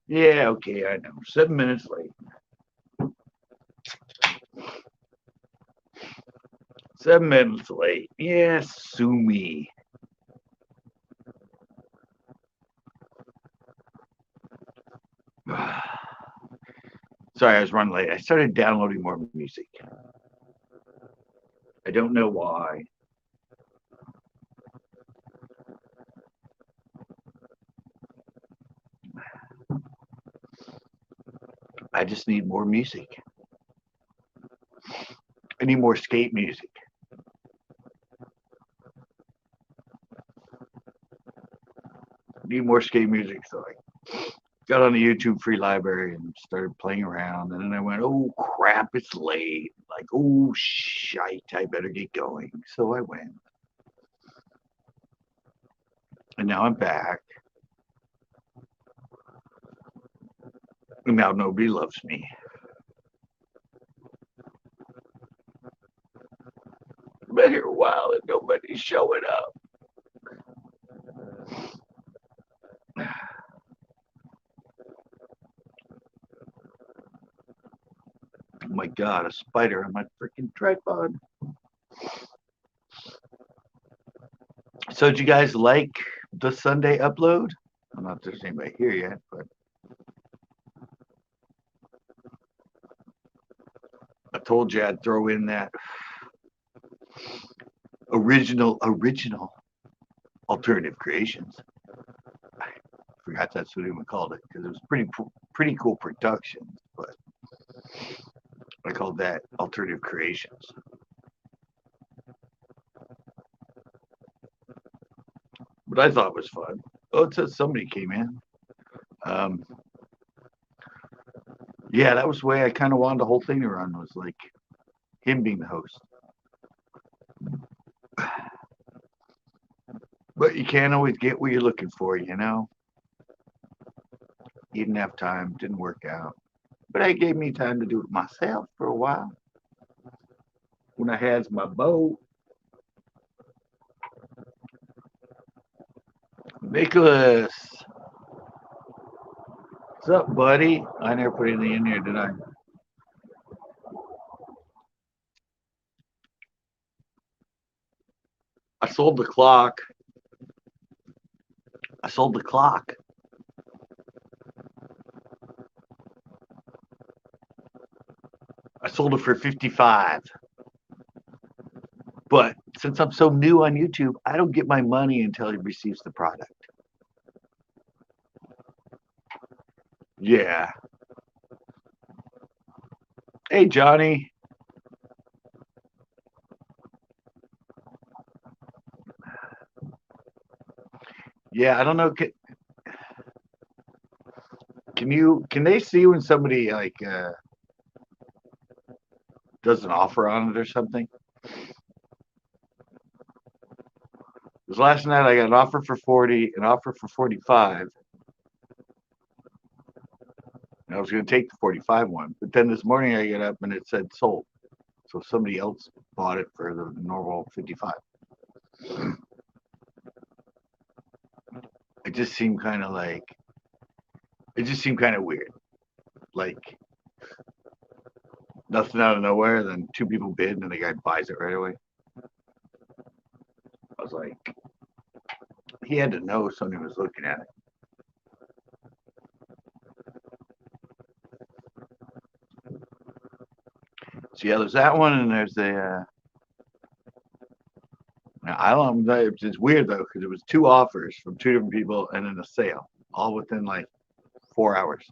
Yeah, okay, I know. 7 minutes late. 7 minutes late. Yeah, sue me. Sorry, I was running late. I started downloading more music. I don't know why. I just need more music. I need more skate music. I need more skate music. So I got on the YouTube free library and started playing around. And then I went, oh crap, it's late. Like, oh shite, I better get going. So I went. And now I'm back. And now nobody loves me. Been here a while and nobody's showing up. Oh my god, a spider on my freaking tripod. So did you guys like the Sunday upload? I'm not there's anybody here yet, but I told you I'd throw in that original alternative creations. I forgot that's what we called it because it was pretty cool production, but I called that alternative creations. But I thought it was fun. Oh, it says somebody came in. Um, yeah, that was the way I kind of wanted the whole thing to run. Was like him being the host. But you can't always get what you're looking for, you know. He didn't have time, didn't work out. But it gave me time to do it myself for a while. When I had my boat. Nicholas, what's up, buddy? I never put anything in there, did I? I sold the clock. I sold the clock. I sold it for 55. But since I'm so new on YouTube, I don't get my money until he receives the product. Yeah. Hey, Johnny. Yeah, I don't know. Can they see when somebody like does an offer on it or something? Because last night I got an offer for 40, an offer for 45. And I was going to take the 45 one, but then this morning I get up and it said sold. So somebody else bought it for the normal 55. It just seemed kind of like it just seemed kind of weird. Like nothing out of nowhere, then two people bid and the guy buys it right away. I was like, he had to know somebody was looking at it. So yeah, there's that one, and there's the. I don't know. It's weird though because it was two offers from two different people and then a sale, all within like 4 hours.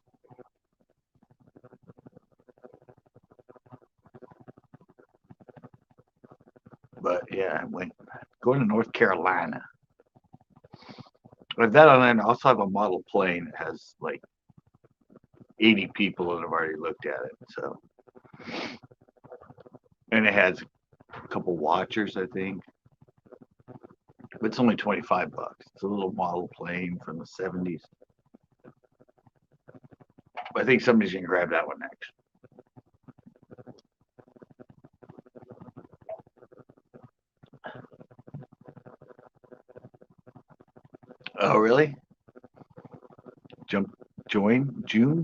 But yeah, I went going to North Carolina. With that on, I also have a model plane that has like 80 people that have already looked at it. So, and it has a couple watchers, I think. But it's only 25 bucks. It's a little model plane from the 70s. But I think somebody's gonna grab that one next. Oh, really? June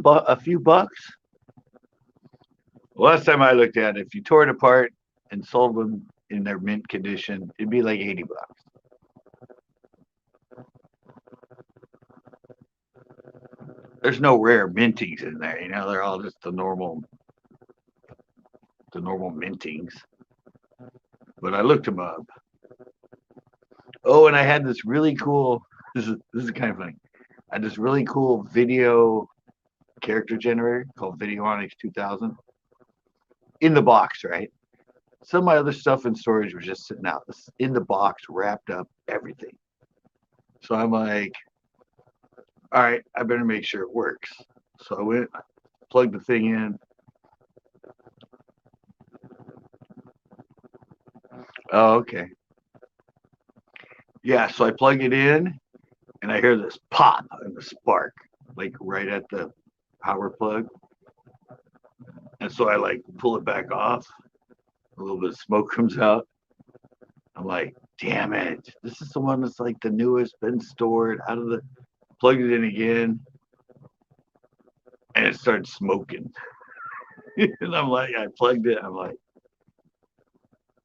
a few bucks. Last time I looked at it, if you tore it apart and sold them in their mint condition, it'd be like 80 bucks. There's no rare mintings in there, they're all just the normal mintings. But I looked them up. Oh, and I had this really cool, this is kind of funny. I had this really cool video character generator called Videonics 2000 in the box, right? Some of my other stuff in storage was just sitting out in the box, wrapped up, everything. So I'm like, all right, I better make sure it works. So I went, plugged the thing in. Oh, okay. Yeah, so I plug it in, and I hear this pop and the spark, like right at the power plug. And so I like pull it back off. A little bit of smoke comes out. I'm like, damn it. This is the one that's like the newest, been stored out of the, plugged it in again. And it started smoking. And I'm like, I plugged it. I'm like,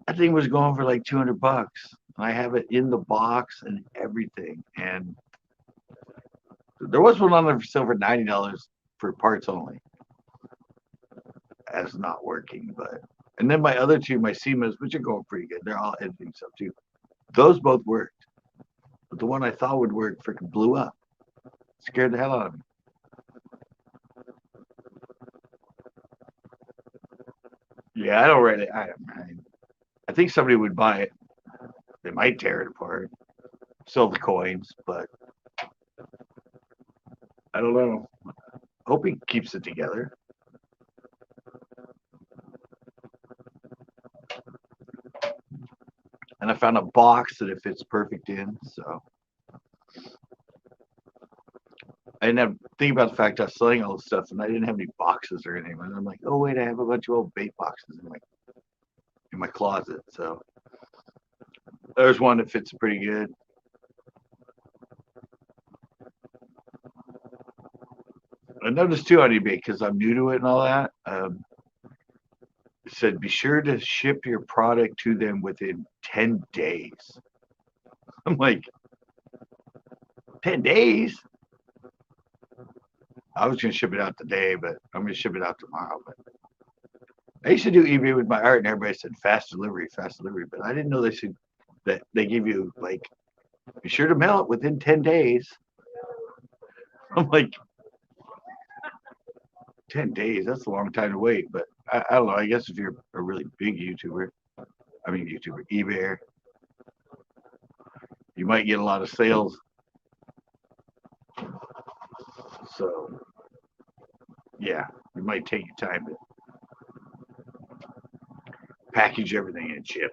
that thing was going for like 200 bucks. And I have it in the box and everything. And there was one on there for sale for $90 for parts only. As not working, but and then my other two, my CMAs, which are going pretty good. They're all editing stuff too. Those both worked. But the one I thought would work freaking blew up. Scared the hell out of me. Yeah, I don't really. I think somebody would buy it. They might tear it apart, sell the coins, but I don't know. Hope he keeps it together. And I found a box that it fits perfect in. So I didn't have to think about the fact I was selling all this stuff and I didn't have any boxes or anything. And I'm like, oh wait, I have a bunch of old bait boxes in my closet. So there's one that fits pretty good. I noticed too on eBay, because I'm new to it and all that. It said be sure to ship your product to them within 10 days. I'm like, 10 days? I was going to ship it out today, but I'm going to ship it out tomorrow. But I used to do eBay with my art, and everybody said fast delivery. But I didn't know they said that they give you, like, be sure to mail it within 10 days. I'm like, 10 days? That's a long time to wait. But I don't know. I guess if you're a really big YouTuber, eBayer, you might get a lot of sales. So, yeah, you might take your time to package everything and ship.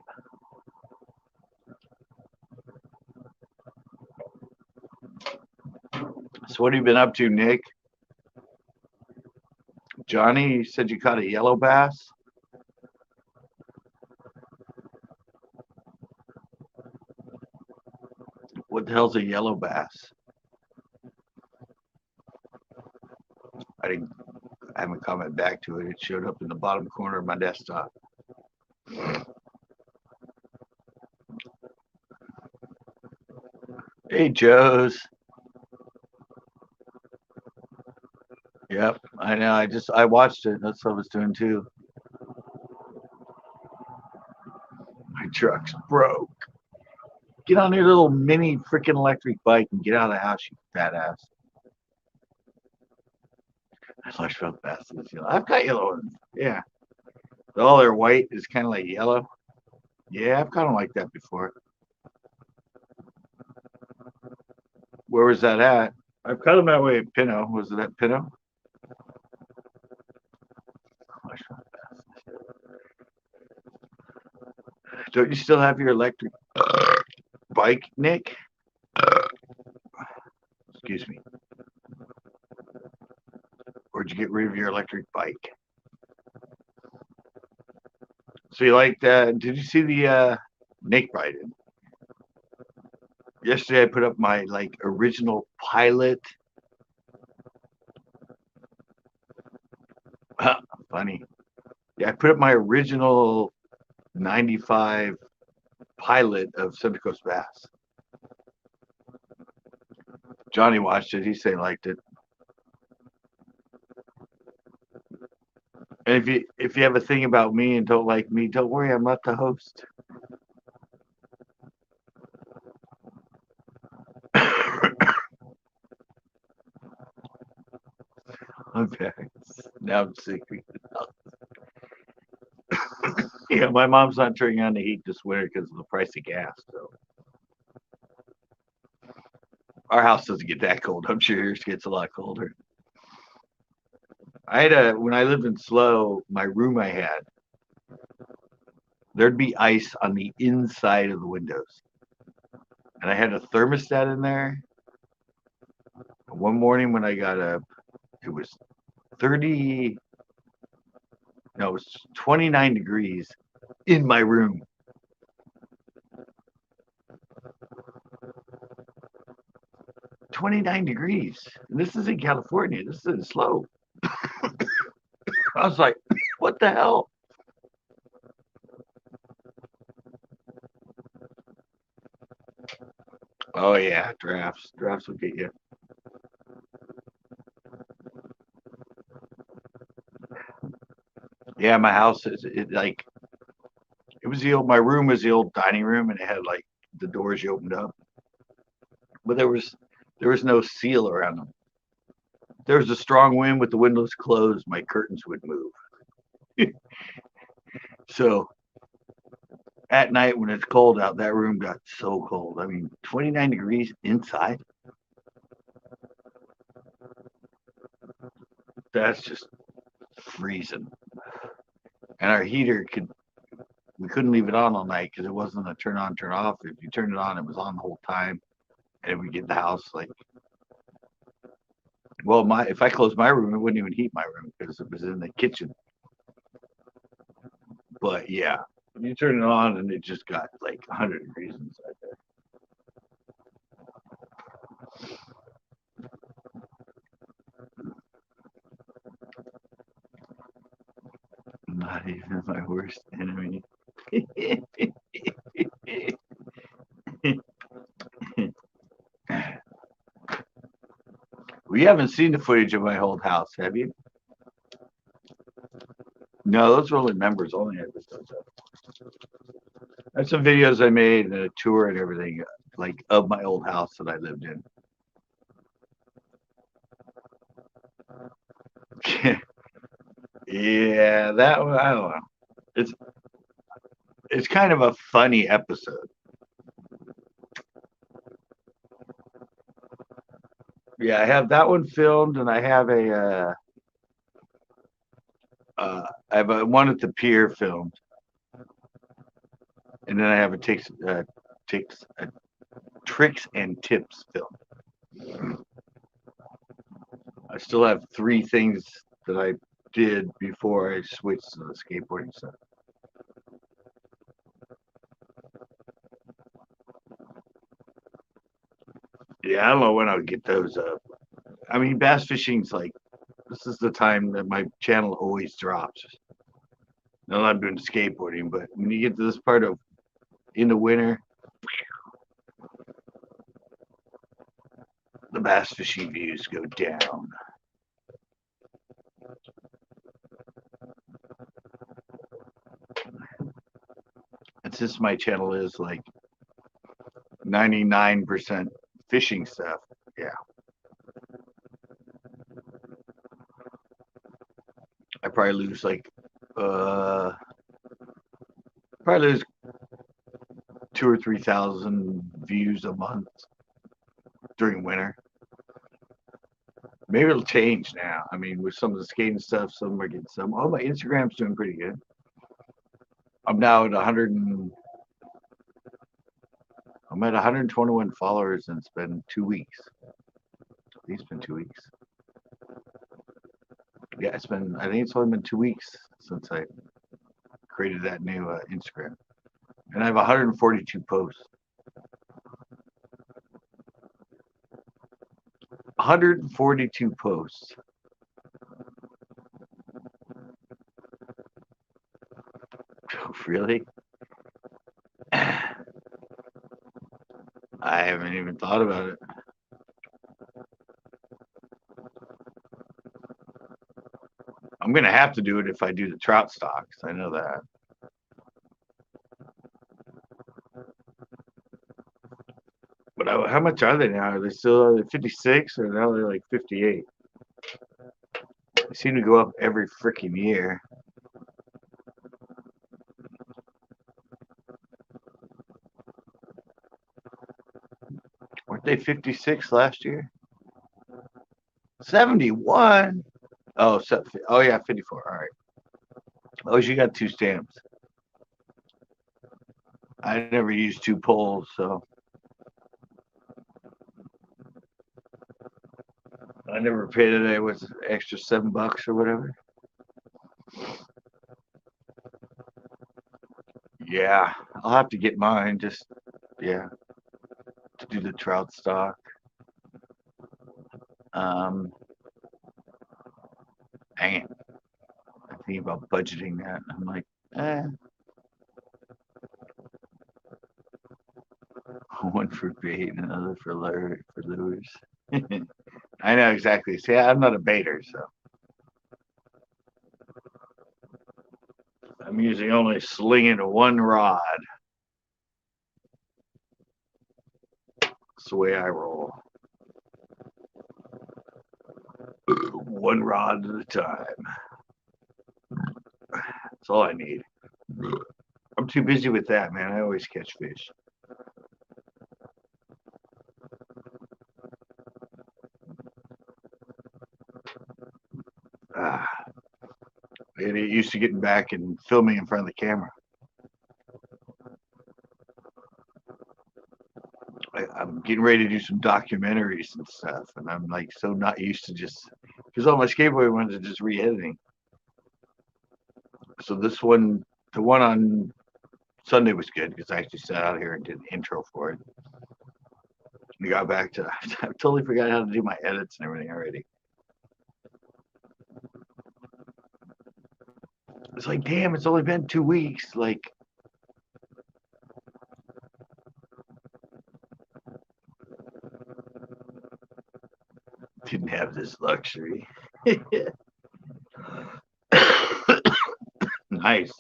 So what have you been up to, Nick? Johnny, you said you caught a yellow bass? What the hell's a yellow bass? I haven't commented back to it. It showed up in the bottom corner of my desktop. Hey, Joe's. Yep, I know. I watched it. That's what I was doing too. My truck's broke. Get on your little mini freaking electric bike and get out of the house, you fat ass. I watched about fast as yellow. I've got yellow ones. Yeah. Oh, they're white. It's kind of like yellow. Yeah, I've kind of like that before. Where was that at? I've cut them that way at Pinot. Was it at Pinot? Don't you still have your electric bike, Nick? Excuse me. Or did you get rid of your electric bike? So you like that? Did you see the Nick Biden? Yesterday I put up my like original pilot. Funny. Yeah, I put up my original 95 pilot of Central Coast Bass. Johnny watched it. He said he liked it. And if you have a thing about me and don't like me, don't worry, I'm not the host. I'm back. Now I'm sick. Yeah, my mom's not turning on the heat this winter because of the price of gas. So our house doesn't get that cold. I'm sure yours gets a lot colder. When I lived in Slow, my room I had, there'd be ice on the inside of the windows. And I had a thermostat in there. One morning when I got up, it was 30, no, it was 29 degrees in my room. $29. And this is in California. This is in Slow. I was like, what the hell? Oh yeah, drafts. Drafts will get you. Yeah, my house is it like it was the old my room was the old dining room and it had like the doors you opened up. But there was no seal around them. There was a strong wind with the windows closed, my curtains would move. So at night when it's cold out, that room got so cold. I mean, 29 degrees inside. That's just freezing. And our heater we couldn't leave it on all night because it wasn't a turn on, turn off. If you turned it on, it was on the whole time. And it would get the house like, well, if I closed my room, it wouldn't even heat my room because it was in the kitchen. But yeah, you turn it on and it just got like 100 degrees inside there. Not even my worst enemy. We haven't seen the footage of my old house, have you? No, those are only members only episodes. That's some videos I made and a tour and everything, like of my old house that I lived in. Yeah, that one, I don't know. It's it's kind of a funny episode. Yeah, I have that one filmed, and I have a one at the pier filmed, and then I have a tricks and tips film. I still have three things that I did before I switched to the skateboarding stuff. Yeah, I don't know when I'll get those up. I mean, bass fishing's like this is the time that my channel always drops. Now I'm doing skateboarding, but when you get to this part of in the winter, the bass fishing views go down. And since my channel is like 99% fishing stuff, yeah, I probably lose like probably lose 2 or 3 thousand views a month during winter. Maybe it'll change now. I mean, with some of the skating stuff, some are getting some. Oh, my Instagram's doing pretty good. I'm now at 100 and I'm at 121 followers, and it's been 2 weeks. I think it's been 2 weeks. Yeah, it's been. I think it's only been 2 weeks since I created that new Instagram, and I have 142 posts. 142 posts. Really? I haven't even thought about it. I'm going to have to do it if I do the trout stocks. I know that. But how much are they now? Are they still 56 or now they're like 58? They seem to go up every freaking year. Weren't they 56 last year? 71? Oh, oh yeah, 54. All right. Oh, you got two stamps. I never used two poles, so I never paid it. It was extra $7 or whatever. Yeah, I'll have to get mine. Just yeah, to do the trout stock. Um, Dang it. I'm thinking about budgeting that. I'm like, one for bait and another for lures. I know exactly. See, I'm not a baiter, so I'm usually only slinging one rod. That's the way I roll. One rod at a time. That's all I need. I'm too busy with that, man. I always catch fish. Ah, and it used to getting back and filming in front of the camera. I'm getting ready to do some documentaries and stuff, and I'm like so not used to just because all my skateboard ones are just re-editing. So this one, the one on Sunday was good because I actually sat out here and did an intro for it. We got back to I totally forgot how to do my edits and everything already. It's like, damn, it's only been 2 weeks. Like, didn't have this luxury. Nice.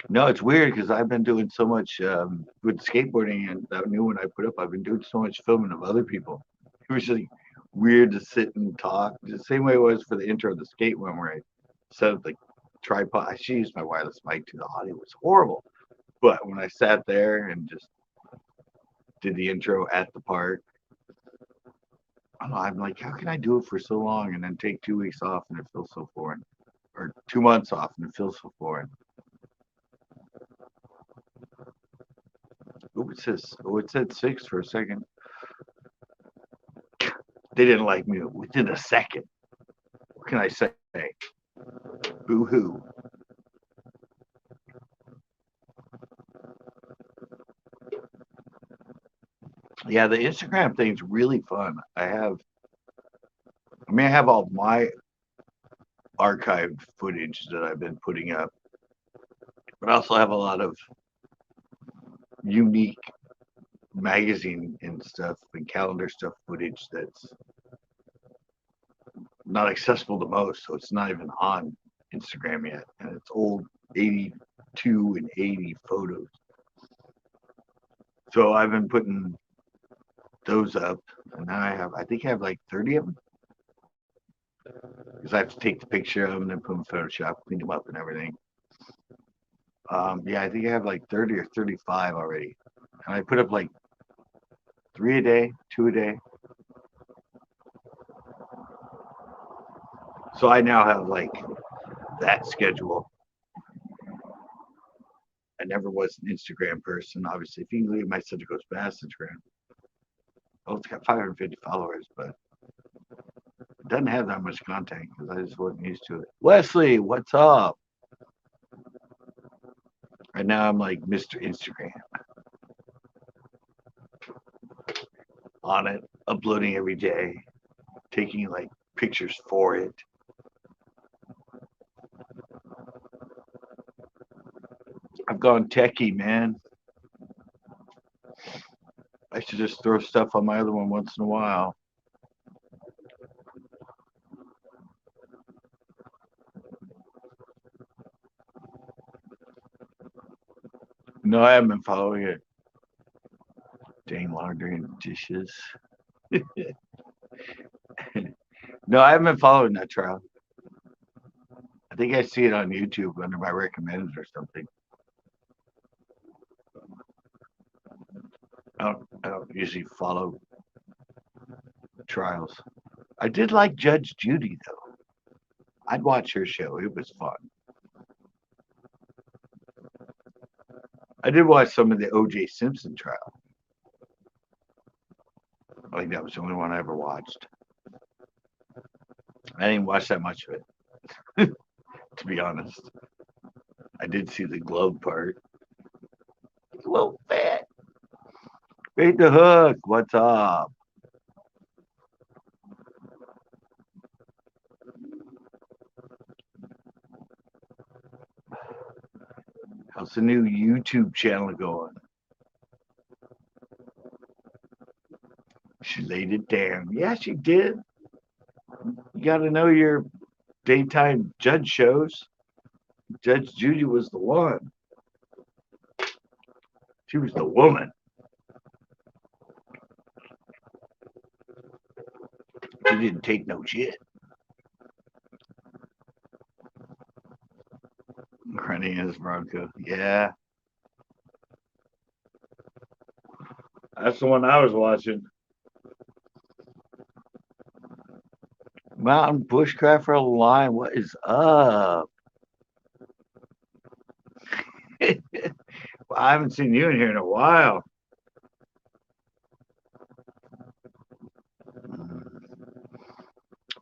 No, it's weird because I've been doing so much with skateboarding and that new one I put up. I've been doing so much filming of other people. It was just weird to sit and talk. The same way it was for the intro of the skate one where I set up the tripod. I should use my wireless mic too. The audio was horrible. But when I sat there and just did the intro at the park, I don't know, I'm like, how can I do it for so long and then take 2 weeks off and it feels so foreign? Or 2 months off and it feels so foreign. Oh, it said 6 for a second. They didn't like me within a second. What can I say? Boo hoo. Yeah, the Instagram thing's really fun. I have all my archived footage that I've been putting up, but I also have a lot of unique magazine and stuff and calendar stuff footage that's not accessible to most, so it's not even on Instagram yet, and it's old 82 and 80 photos. So I've been putting those up, and now I think I have like 30 of them because I have to take the picture of them and put them in Photoshop, clean them up and everything. Yeah, I think I have like 30 or 35 already, and I put up like 3 a day, 2 a day. So I now have like that schedule. I never was an Instagram person. Obviously, if you can look at my stuff, it goes past Instagram. Oh, it's got 550 followers, but it doesn't have that much content because I just wasn't used to it. Wesley, what's up? Right now, I'm like Mr. Instagram. On it uploading every day, taking like pictures for it. I've gone techie, man. I should just throw stuff on my other one once in a while. No, I haven't been following it. Dang, laundry and dishes. No, I haven't been following that trial. I think I see it on YouTube under my recommended or something. I don't usually follow trials. I did like Judge Judy though. I'd watch her show. It was fun. I did watch some of the O.J. Simpson trial. I think that was the only one I ever watched. I didn't watch that much of it, to be honest. I did see the glove part. He's a little fat. Bait the hook. What's up? How's the new YouTube channel going? She laid it down. Yeah, she did. You got to know your daytime judge shows. Judge Judy was the one. She was the woman. She didn't take no shit. Running as Bronco. Yeah. That's the one I was watching. Mountain Bushcrafter Line. What is up? Well, I haven't seen you in here in a while.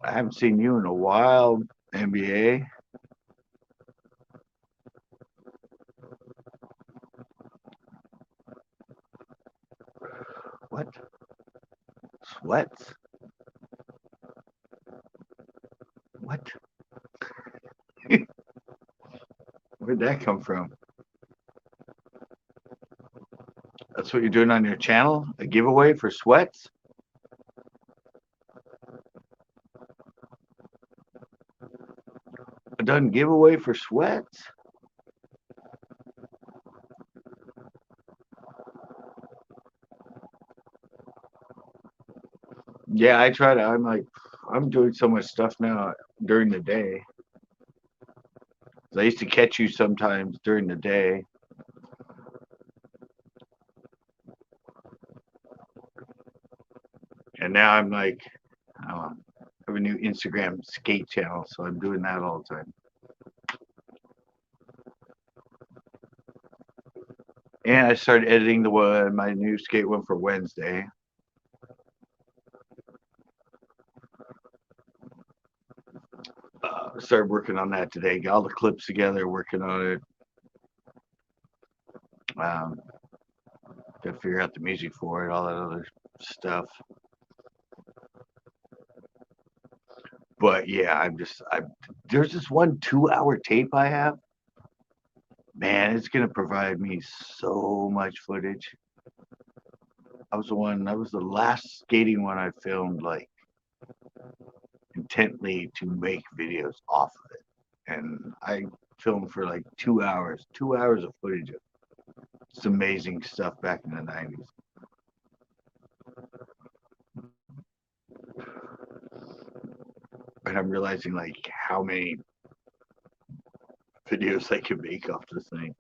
I haven't seen you in a while, NBA. What? Sweats? What? Where'd that come from? That's what you're doing on your channel? A giveaway for sweats? A done giveaway for sweats? Yeah, I try to. I'm doing so much stuff now during the day. I used to catch you sometimes during the day. And now I'm like, I have a new Instagram skate channel, so I'm doing that all the time. And I started editing my new skate one for Wednesday. Started working on that today. Got all the clips together, working on it. Got to figure out the music for it, all that other stuff. But yeah, there's this one 2-hour tape I have. Man, it's gonna provide me so much footage. That was the last skating one I filmed like intently to make videos off of it. And I filmed for like 2 hours, 2 hours of footage of some amazing stuff back in the 90s. And I'm realizing like how many videos I can make off this thing.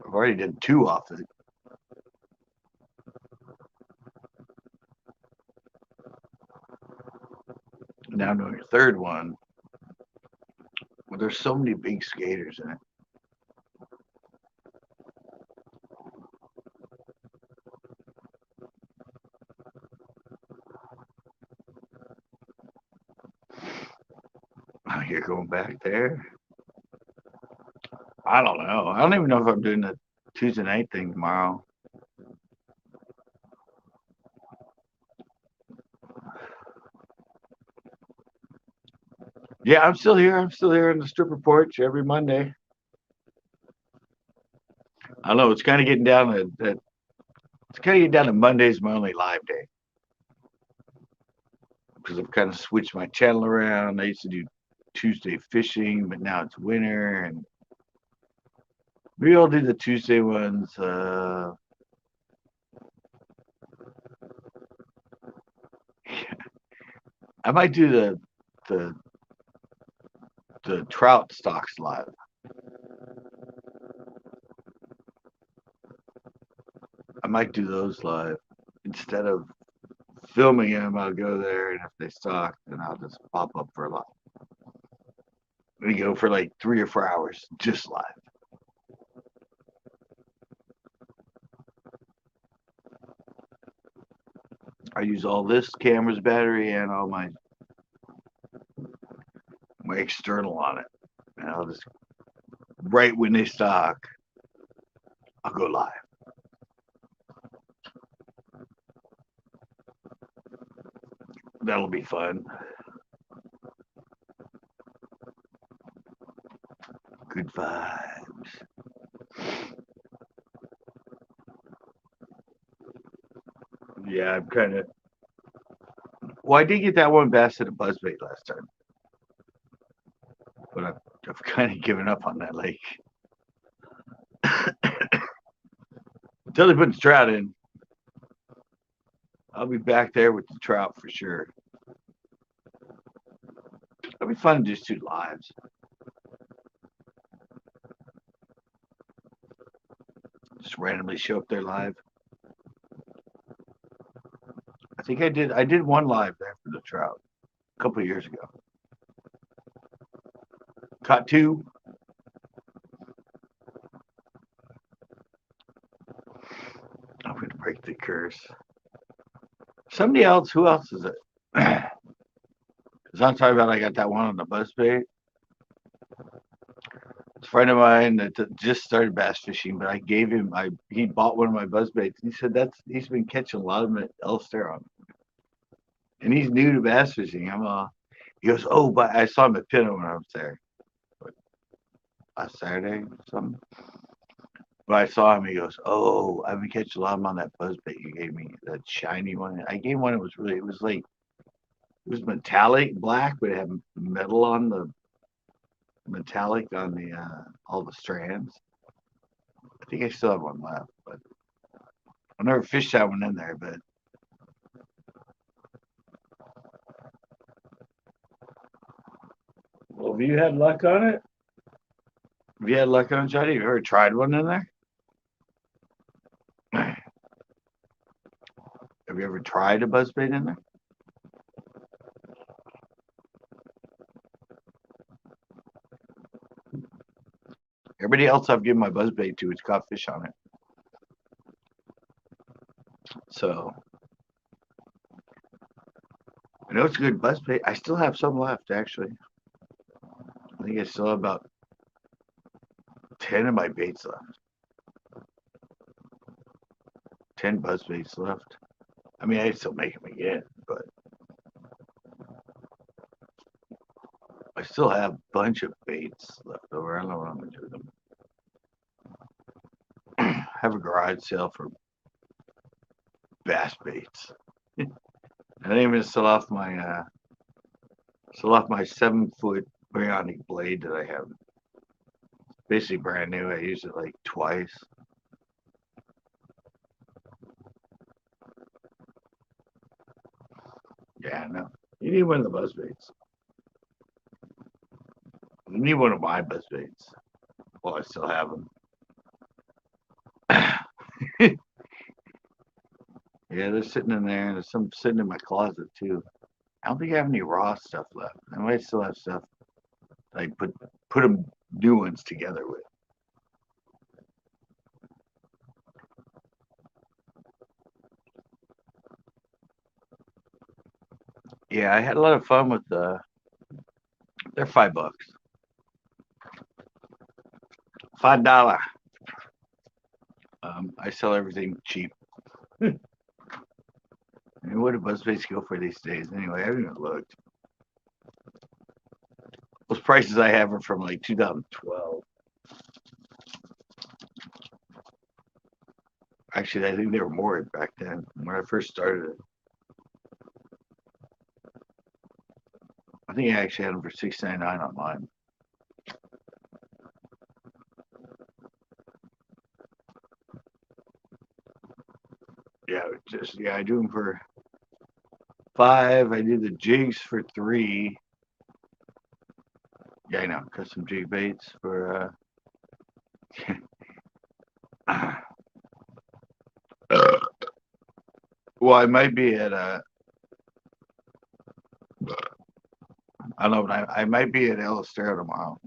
I've already did 2 off it. Now I'm doing a third one. Well, there's so many big skaters in it. Oh, you're going back there? I don't know. I don't even know if I'm doing the Tuesday night thing tomorrow. Yeah, I'm still here. I'm still here on the stripper porch every Monday. I don't know. It's kind of getting down to that. It's kind of getting down to Monday's my only live day because I've kind of switched my channel around. I used to do Tuesday fishing, but now it's winter, and maybe I'll do the Tuesday ones. I might do the the trout stocks live. I might do those live instead of filming them. I'll go there, and if they stock, then I'll just pop up for a live. We go for like 3 or 4 hours just live. I use all this camera's battery and all my external on it, and I'll just right when they stock, I'll go live. That'll be fun. Good vibes. Yeah, I'm kind of. Well, I did get that one bass at a buzzbait last time, but I've kind of given up on that lake. Until they put the trout in, I'll be back there with the trout for sure. It'll be fun to just do lives. Just randomly show up there live. I think I did one live there for the trout a couple of years ago. Caught two. I'm gonna break the curse. Somebody else. Who else is it? Because I'm talking about I got that one on the buzzbait. It's a friend of mine that just started bass fishing, but I gave him. He bought one of my buzzbaits. He said he's been catching a lot of them at Elsteron, and he's new to bass fishing. He goes, oh, but I saw him at Pinot when I was there last Saturday or something. But I saw him. He goes, oh, I've been catching a lot of them on that buzzbait you gave me, that shiny one. I gave one. It was like it was metallic black, but it had metal on the metallic on the all the strands. I think I still have one left, but I never fished that one in there. But well, have you had luck on it? Have you had luck on it, Johnny? Have you ever tried one in there? Have you ever tried a buzzbait in there? Everybody else I've given my buzzbait to has caught fish on it. So I know it's a good buzzbait. I still have some left, actually. I think I still have about 10 of my baits left. 10 buzzbaits left. I mean, I still make them again, but I still have a bunch of baits left over. I don't know what I'm going to do with them. Have a garage sale for bass baits. I didn't even sell off my 7-foot bionic blade that I have. Basically brand new. I used it like twice. Yeah, no. You need one of the buzzbaits. You need one of my buzzbaits. Well, I still have them. Yeah, they're sitting in there, and there's some sitting in my closet too. I don't think I have any raw stuff left. I might still have stuff I put them new ones together with. Yeah, I had a lot of fun with they're $5. $5. I sell everything cheap. I mean, what do buzzbaits go for these days? Anyway, I haven't even looked. Those prices I have are from like 2012. Actually, I think they were more back then when I first started it. I think I actually had them for $6.99 online. Yeah, I do them for $5. I do the jigs for $3. Yeah, I know, custom jig baits for well, I might be at I don't know, but I might be at El Estero tomorrow.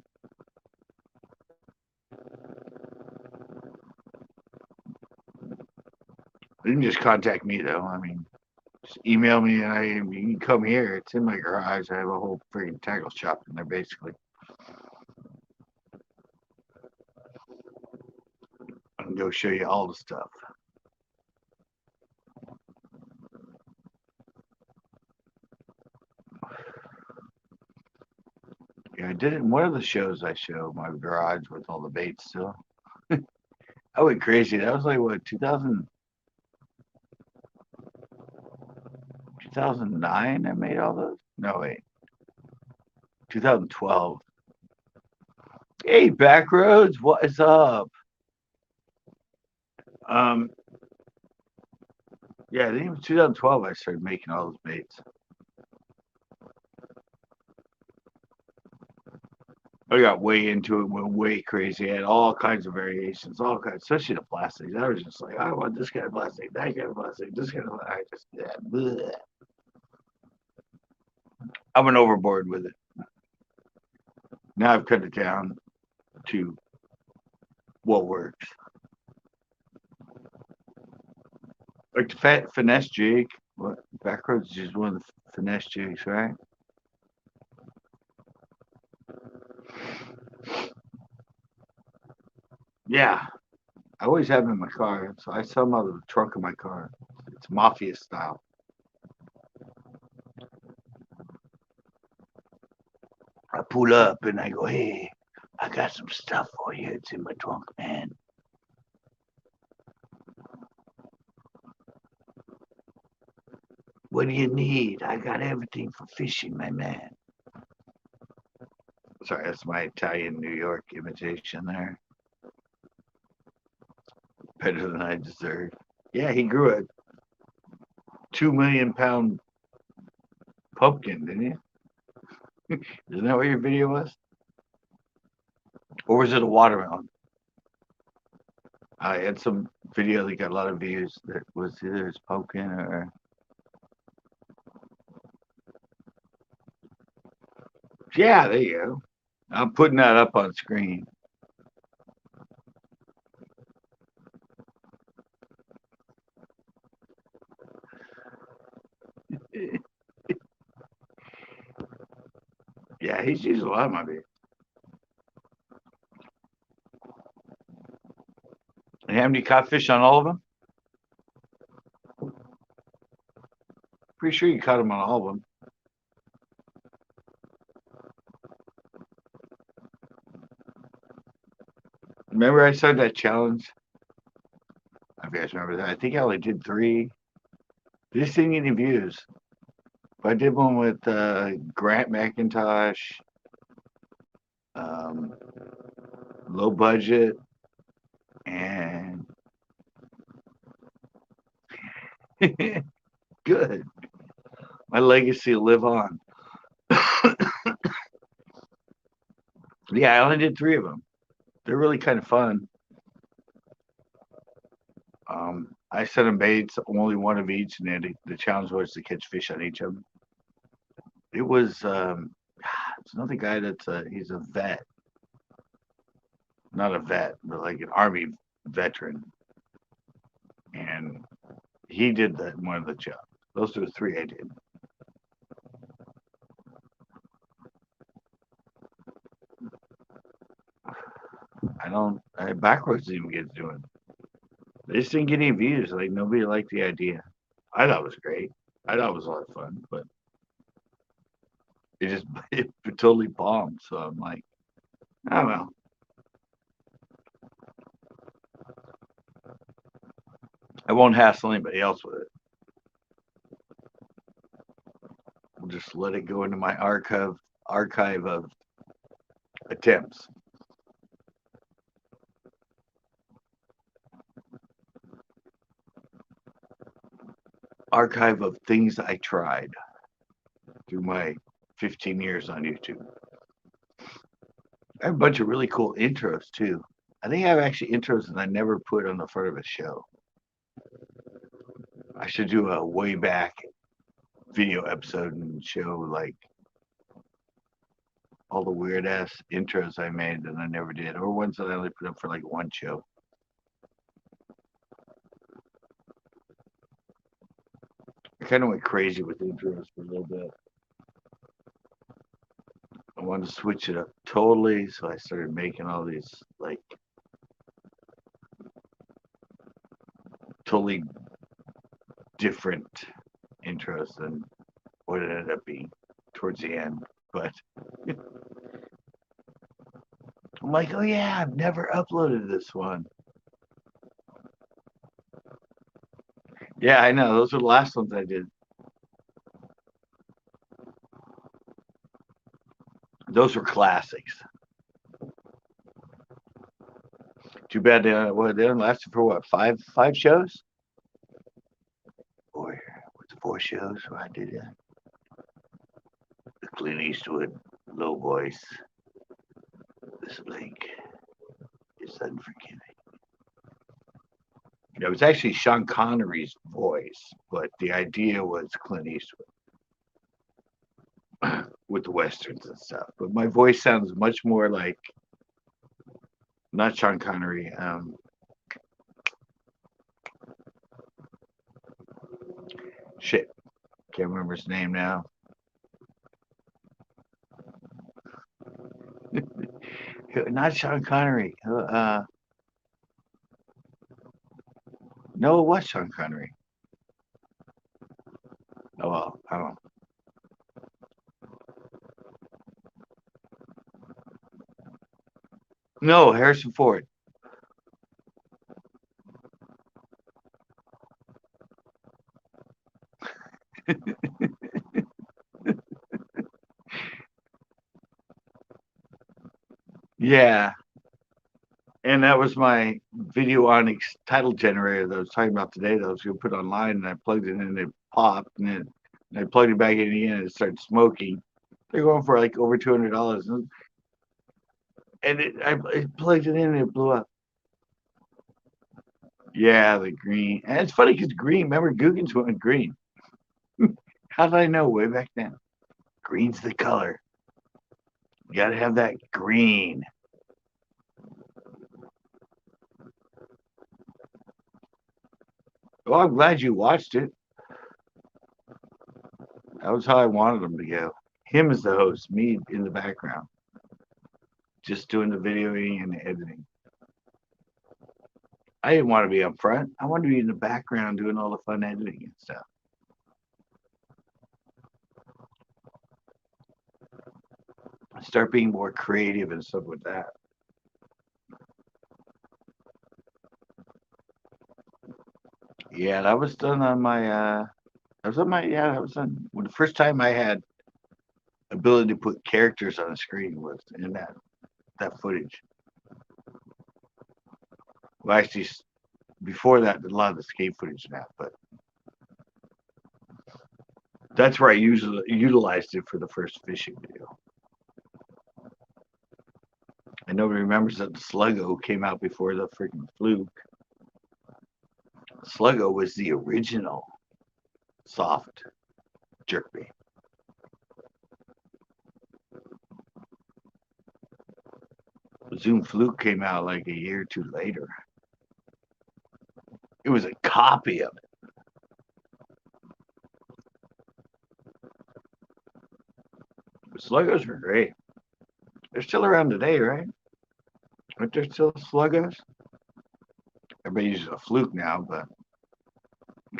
You can just contact me though. I mean, just email me and you can come here. It's in my garage. I have a whole freaking tackle shop in there basically. I can go show you all the stuff. Yeah, I did it in one of the shows I show my garage with all the baits still. I went crazy. That was like what 2009 I made all those? No wait. 2012. Hey Backroads, what is up? Um yeah, I think it was 2012 I started making all those baits. I got way into it, went way crazy. I had all kinds of variations, all kinds, especially the plastics. I was just like, I want this kind of plastic, that kind of plastic, this kind of. I just, yeah, bleh. I went overboard with it. Now I've cut it down to what works. Like the finesse jig. What Backroads is just one of the finesse jigs, right? Yeah, I always have them in my car, so I sell them out of the trunk of my car. It's mafia style. I pull up and I go, hey, I got some stuff for you. It's in my trunk, man. What do you need? I got everything for fishing, my man. Sorry, that's my Italian New York imitation there. Better than I deserve. Yeah, he grew a 2 million pound pumpkin, didn't he? Isn't that what your video was? Or was it a watermelon? I had some video that got a lot of views that was either his pumpkin or. Yeah, there you go. I'm putting that up on screen. Yeah, he's used a lot of my videos. And how many caught fish on all of them? Pretty sure you caught them on all of them. Remember I started that challenge? I you guys remember that. I think I only did 3. This didn't get any views. But I did one with Grant McIntosh, um, low budget, and good. My legacy will live on. Yeah, I only did 3 of them. They're really kind of fun. I sent them baits, only one of each, and then the challenge was to catch fish on each of them. It was it's another guy that's he's a vet, not a vet, but like an army veteran, and he did one of the jobs. Those are the 3 I did. Backwards didn't even get to do it. They just didn't get any views. Like nobody liked the idea. I thought it was great. I thought it was a lot of fun, but it totally bombed. So I'm like, oh well. I won't hassle anybody else with it. We'll just let it go into my archive of attempts. Archive of things I tried through my 15 years on YouTube. I have a bunch of really cool intros too. I think I have actually intros that I never put on the front of a show. I should do a way back video episode and show like all the weird ass intros I made that I never did, or ones that I only put up for like one show. I kind of went crazy with intros for a little bit. I wanted to switch it up totally, so I started making all these like totally different intros than what it ended up being towards the end. But I'm like, oh yeah, I've never uploaded this one. Yeah, I know. Those were the last ones I did. Those were classics. Too bad they only lasted for what, five shows? Or was it 4 shows where I did it? The Clint Eastwood, low voice. This link is unforgiving. It was actually Sean Connery's voice, but the idea was Clint Eastwood with the westerns and stuff. But my voice sounds much more like not Sean Connery. Shit, can't remember his name now. Not Sean Connery. No, it was Sean Connery. Oh well, I don't know. No, Harrison Ford. Yeah, and that was my video on title generator that I was talking about today that I was going to put online, and I plugged it in and it popped, and I plugged it back in again and it started smoking. They're going for like over $200, and I plugged it in and it blew up. Yeah, the green. And it's funny because green, remember Guggen's went green. How did I know way back then? Green's the color. You got to have that green. Well, I'm glad you watched it. That was how I wanted them to go. Him as the host, me in the background, just doing the videoing and the editing. I didn't want to be up front. I wanted to be in the background doing all the fun editing and stuff. Start being more creative and stuff with that. Yeah, that was done on my that was on my yeah, that was on well, the first time I had ability to put characters on the screen was in that footage. Well, actually, before that, a lot of the skate footage now, but that's where I usually utilized it for the first fishing video. And nobody remembers that the Sluggo came out before the freaking Fluke. Sluggo was the original soft jerkbait. Zoom Fluke came out like a year or two later. It was a copy of it. The Sluggos were great. They're still around today, right? Aren't there still Sluggos? Everybody uses a Fluke now, but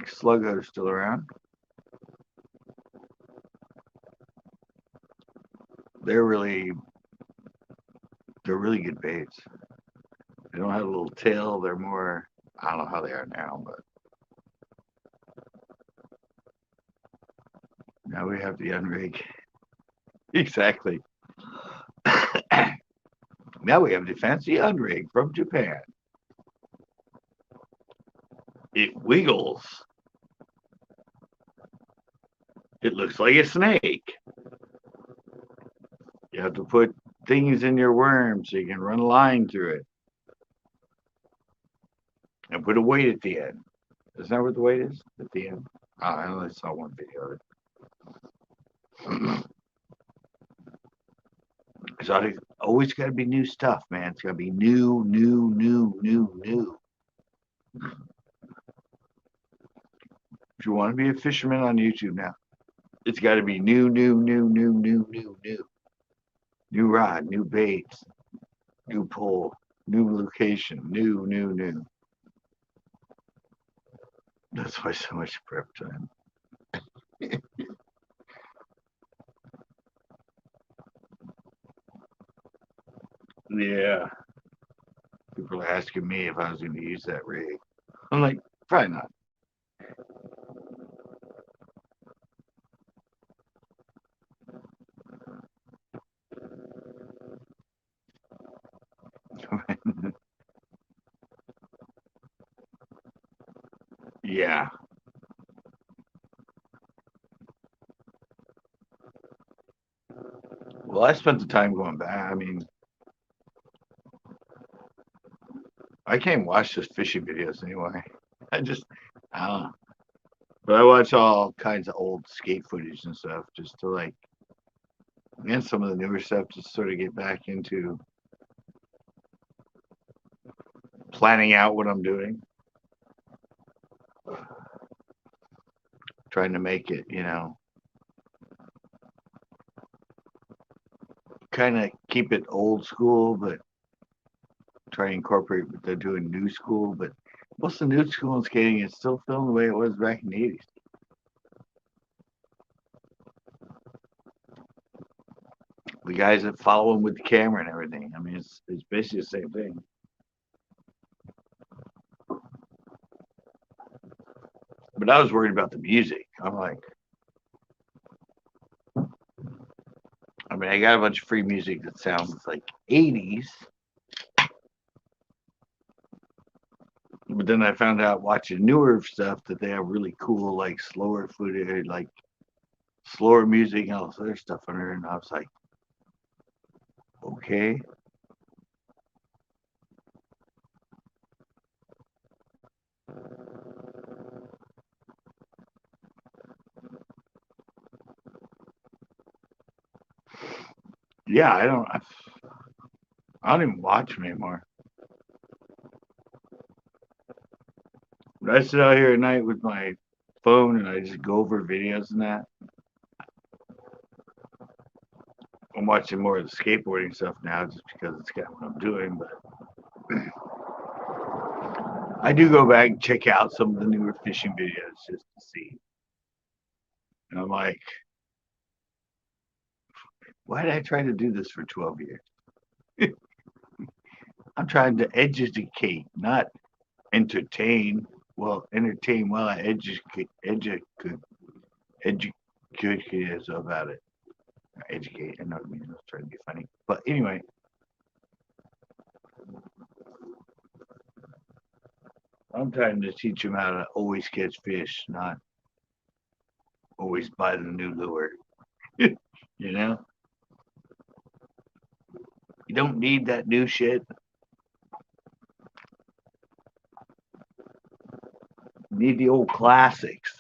Sluggos are still around. they're really good baits. They don't have a little tail. They're more, I don't know how they are now, but now we have the unrig. Exactly. Now we have the fancy unrig from Japan. It wiggles. It looks like a snake. You have to put things in your worm so you can run a line through it. And put a weight at the end. Isn't that what the weight is at the end? Oh, I only saw one video of it. So it's always got to be new stuff, man. It's got to be new. If you want to be a fisherman on YouTube now, it's got to be new. New rod, new baits, new pole, new location, new. That's why so much prep time. Yeah. People are asking me if I was going to use that rig. I'm like, probably not. Yeah. Well, I spent the time going back. I mean, I can't watch just fishing videos anyway. I just, I don't know. But I watch all kinds of old skate footage and stuff just to like, and some of the newer stuff to sort of get back into planning out what I'm doing, trying to make it, kind of keep it old school, but try to incorporate what they're doing new school. But most of the new school in skating is still filmed the way it was back in the 80s. The guys that follow them with the camera and everything. I mean, it's basically the same thing. But I was worried about the music. I'm like, I mean, I got a bunch of free music that sounds like 80s. But then I found out watching newer stuff that they have really cool, like slower footage, like slower music and all this other stuff on there. And I was like, okay. Yeah, I don't even watch them anymore. But I sit out here at night with my phone and I just go over videos and that. I'm watching more of the skateboarding stuff now just because it's kind of what I'm doing. But I do go back and check out some of the newer fishing videos just to see. And I'm like, why did I try to do this for 12 years? I'm trying to educate, not entertain. Well, entertain while I educate about it. Educate, I know what I mean. I was trying to be funny. But anyway, I'm trying to teach them how to always catch fish, not always buy the new lure. you know, you don't need that new shit. You need the old classics.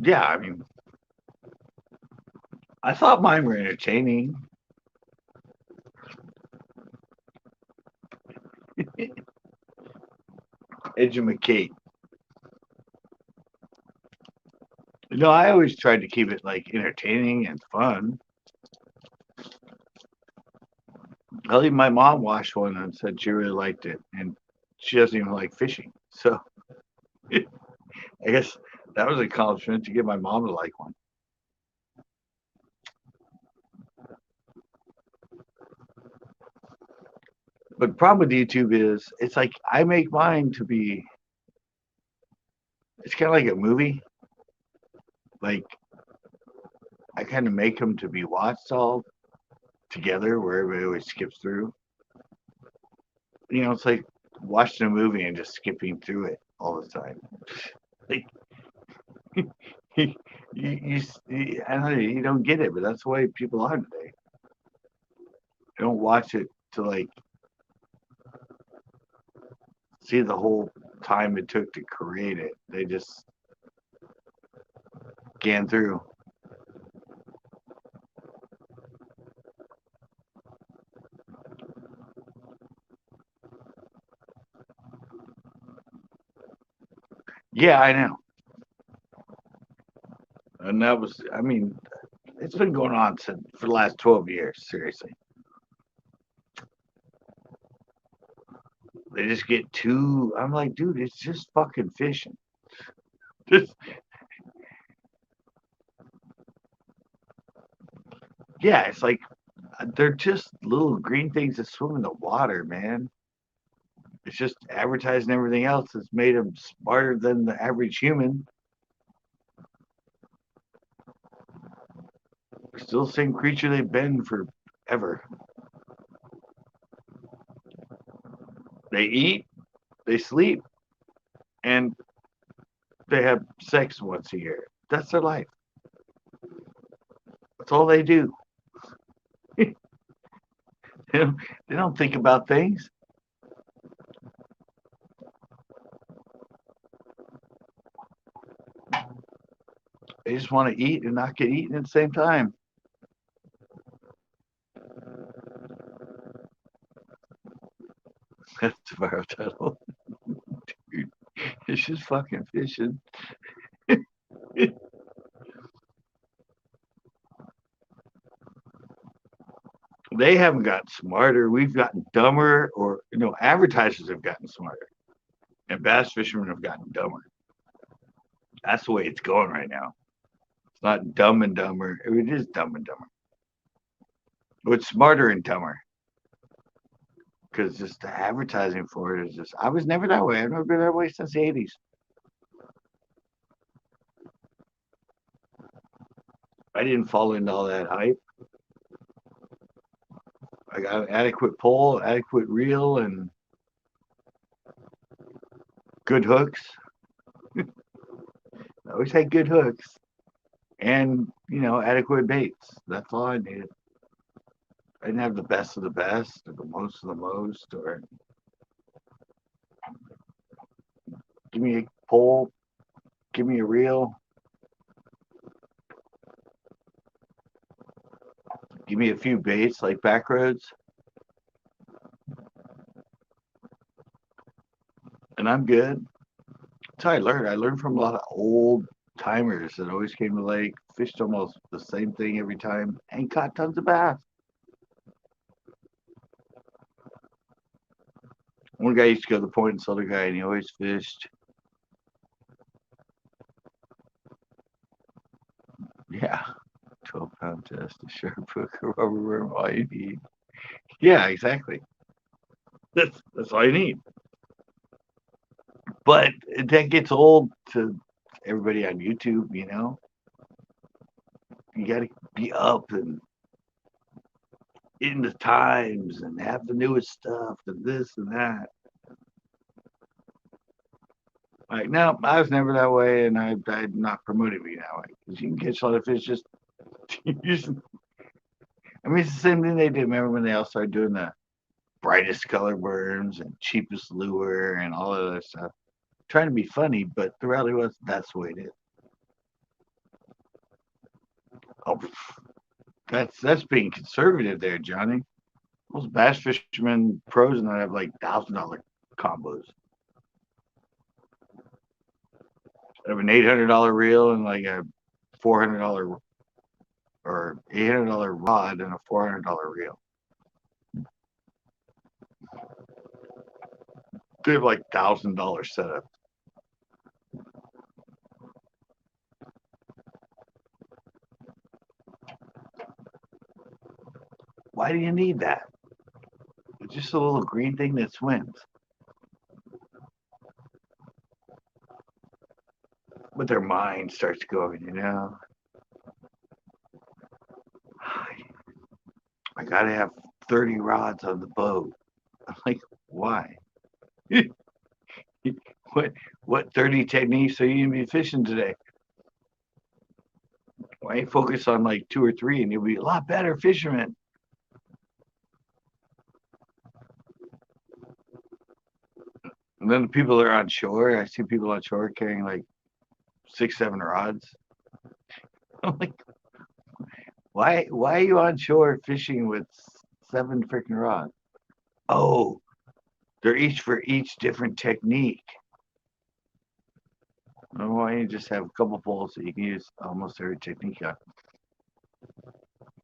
Yeah, I mean, I thought mine were entertaining. Educate. I always tried to keep it like entertaining and fun. Even my mom watched one and said she really liked it, and she doesn't even like fishing. So I guess that was an accomplishment to get my mom to like one. But the problem with YouTube is it's like I make mine to be. It's kind of like a movie. Like I kind of make them to be watched all together, where everybody always skips through. It's like watching a movie and just skipping through it all the time. Like you, I don't know, you don't get it, but that's the way people are today. They don't watch it to like see the whole time it took to create it. They just scan through. Yeah, I know. And that was, I mean, it's been going on for the last 12 years. Seriously, they just get too. I'm like, dude, it's just fucking fishing. Just, yeah, it's like they're just little green things that swim in the water, man. It's just advertising everything else that's made them smarter than the average human. Still the same creature they've been forever. They eat, they sleep, and they have sex once a year. That's their life. That's all they do. they, don't, they don't think about things. They just want to eat and not get eaten at the same time. That's the viral title. Dude, it's just fucking fishing. They haven't gotten smarter. We've gotten dumber, or advertisers have gotten smarter, and bass fishermen have gotten dumber. That's the way it's going right now. It's not dumb and dumber. It is dumb and dumber. It's smarter and dumber because just the advertising for it is just. I was never that way. I've never been that way since the '80s. I didn't fall into all that hype. I got an adequate pole, adequate reel, and good hooks. I always had good hooks and adequate baits. That's all I needed. I didn't have the best of the best or the most of the most, or give me a pole, give me a reel, give me a few baits like back roads, and I'm good. That's how I learned. I learned from a lot of old timers that always came to the lake, fished almost the same thing every time, and caught tons of bass. One guy used to go to the point and saw the guy, and he always fished. Yeah, 12-pound test, a sharp hook, a rubber worm, all you need. Yeah, exactly. That's all you need. But that gets old to everybody on YouTube. You got to be up and in the times and have the newest stuff and this and that. Like, no, I was never that way, and I'm not promoting me that way because you can catch a lot of fish just. I mean, it's the same thing they did. Remember when they all started doing the brightest color worms and cheapest lure and all of that stuff, trying to be funny, but the reality was that's the way it is. Oh, that's being conservative there, Johnny. Those bass fishermen pros and I have like $1,000 combos. I have an $800 reel and like a $400 or $800 rod and a $400 reel. They have like $1,000 setup. Why do you need that? It's just a little green thing that swims. But their mind starts going, I gotta have 30 rods on the boat. I'm like, why? what 30 techniques are you gonna be fishing today? Why ain't focus on like 2 or 3 and you'll be a lot better fisherman? And then the people that are on shore, I see people on shore carrying like 6, 7 rods. I'm like, why are you on shore fishing with 7 freaking rods? Oh, they're each for each different technique. Why don't you just have a couple poles that you can use almost every technique on?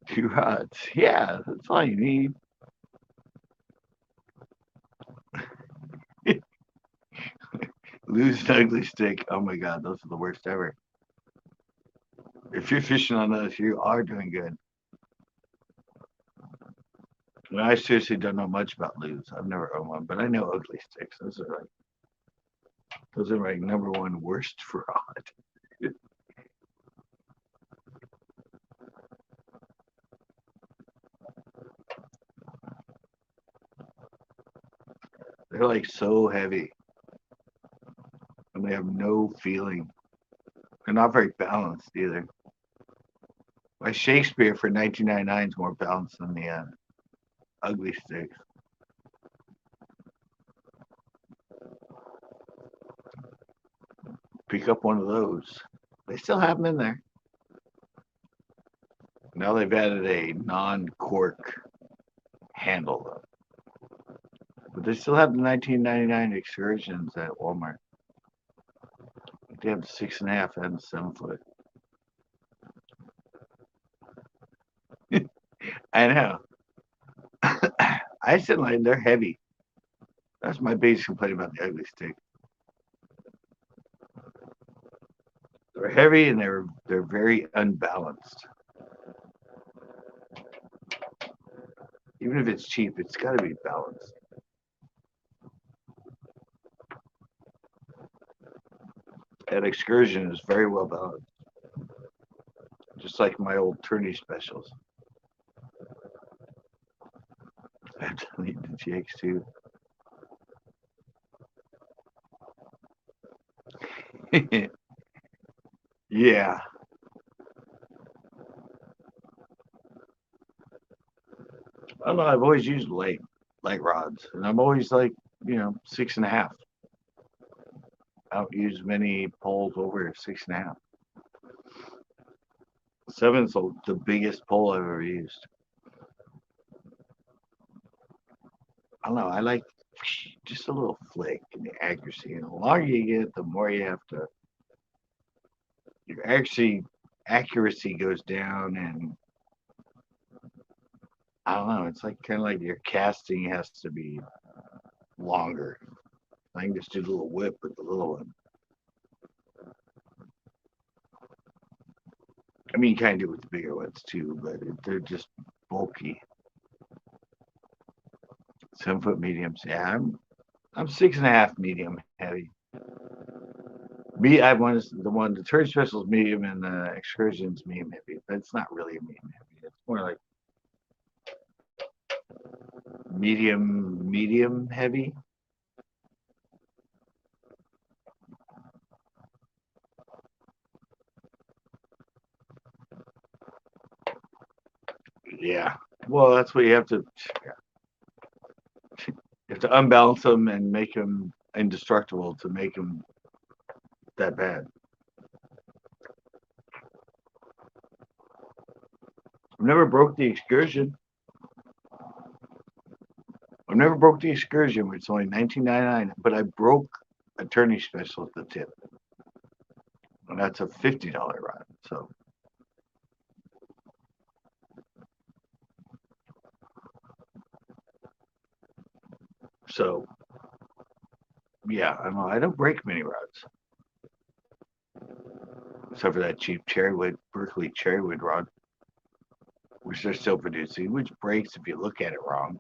2 rods. Yeah, that's all you need. Lose an ugly stick. Oh my god, those are the worst ever. If you're fishing on those, you are doing good. And I seriously don't know much about lose. I've never owned one, but I know ugly sticks. Those are my #1 worst rod. They're like so heavy, and they have no feeling. They're not very balanced either. My Shakespeare for 1999 is more balanced than the ugly sticks. Pick up one of those. They still have them in there. Now they've added a non-cork handle though. But they still have the 1999 excursions at Walmart. They have 6.5 and 7 foot. I know. I said like they're heavy. That's my biggest complaint about the ugly stick. They're heavy and they're very unbalanced. Even if it's cheap, it's got to be balanced. That excursion is very well balanced, just like my old tourney specials. I have to delete the GX2. Yeah. I don't know. I've always used light rods, and I'm always like 6.5. I don't use many poles over 6.5. 7's the biggest pole I've ever used. I don't know. I like just a little flick and the accuracy. And the longer you get, the more you have to. Your accuracy goes down, and I don't know. It's like kind of like your casting has to be longer. I can just do a little whip with the little one. I mean, you kind of do it with the bigger ones too, but they're just bulky. 7 foot mediums. Yeah, I'm 6.5 medium heavy. The turn specials medium and the excursions medium heavy, but it's not really a medium heavy. It's more like medium heavy. Yeah. Well, that's what you have to. You have to unbalance them and make them indestructible to make them that bad. I've never broke the excursion. I've never broke the excursion, which is only 1999, but I broke a tourney special at the tip. And that's a $50 rod. So Yeah, I know. I don't break many rods, except for that cheap cherrywood, Berkeley cherrywood rod, which they're still producing, which breaks if you look at it wrong.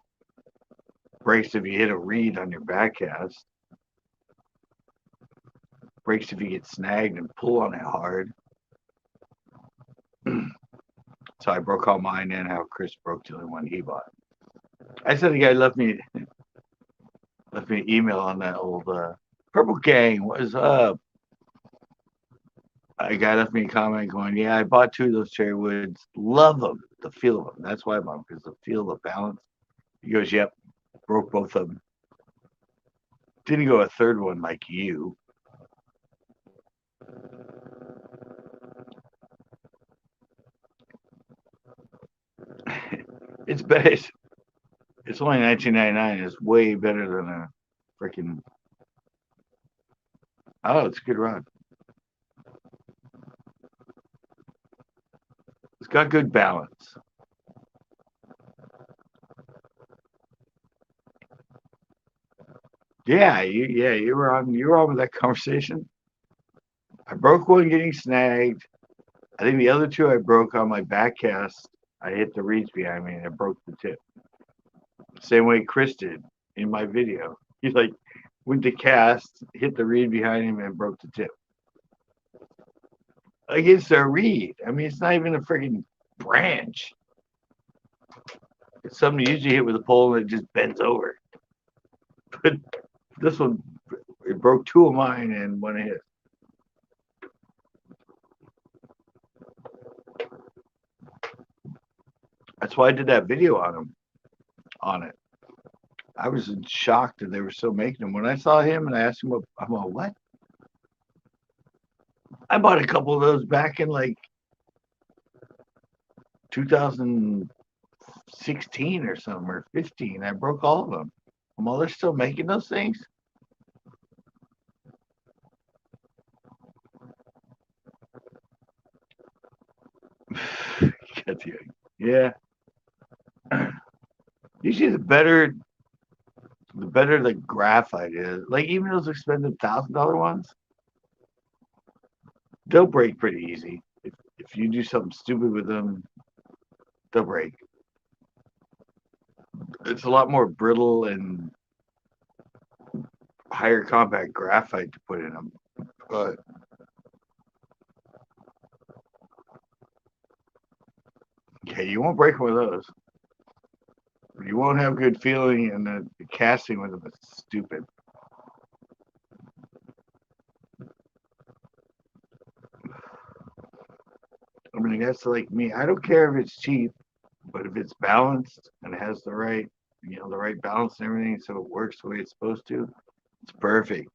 Breaks if you hit a reed on your backcast. Breaks if you get snagged and pull on it hard. So I broke all mine and how Chris broke the only one he bought. I said the guy left me an email on that old Purple Gang. What is up? A guy left me a comment going, "Yeah, I bought two of those cherry woods. Love them, the feel of them. That's why I bought them, because the feel, the balance." He goes, "Yep, broke both of them. Didn't go a third one like you." It's best. It's only 19.99. It's way better than a freaking. Oh, it's a good rod. It's got good balance. Yeah, you were on with that conversation. I broke one getting snagged. I think the other two I broke on my back cast. I hit the reeds behind me and I broke the tip. Same way Chris did in my video. He like went to cast, hit the reed behind him and broke the tip. Against a reed. I mean, it's not even a freaking branch. It's something you usually hit with a pole and it just bends over. But this one, it broke two of mine and one of his. That's why I did that video on it. I was in shock that they were still making them. When I saw him and I asked him, I'm like, what? I bought a couple of those back in like 2016 or something, or 15. I broke all of them. Well, they're still making those things. Yeah. Usually the better the graphite is. Like even those expensive $1,000 ones, they'll break pretty easy. If you do something stupid with them, they'll break. It's a lot more brittle and higher compact graphite to put in them. But yeah, you won't break one of those. You won't have good feeling, and the casting with them is stupid. I mean, that's like me. I don't care if it's cheap, but if it's balanced and it has the right, the right balance and everything, so it works the way it's supposed to, it's perfect.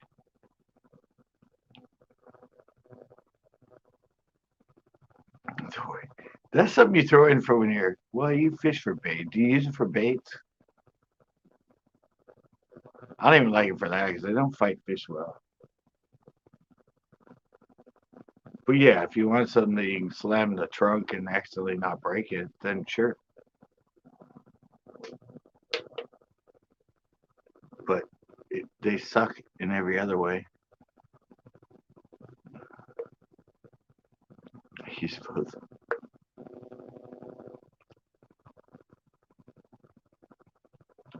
That's something you throw in for when you're, well, you fish for bait. Do you use it for baits? I don't even like it for that because they don't fight fish well. But yeah, if you want something that you can slam in the trunk and accidentally not break it, then sure. But they suck in every other way. You suppose.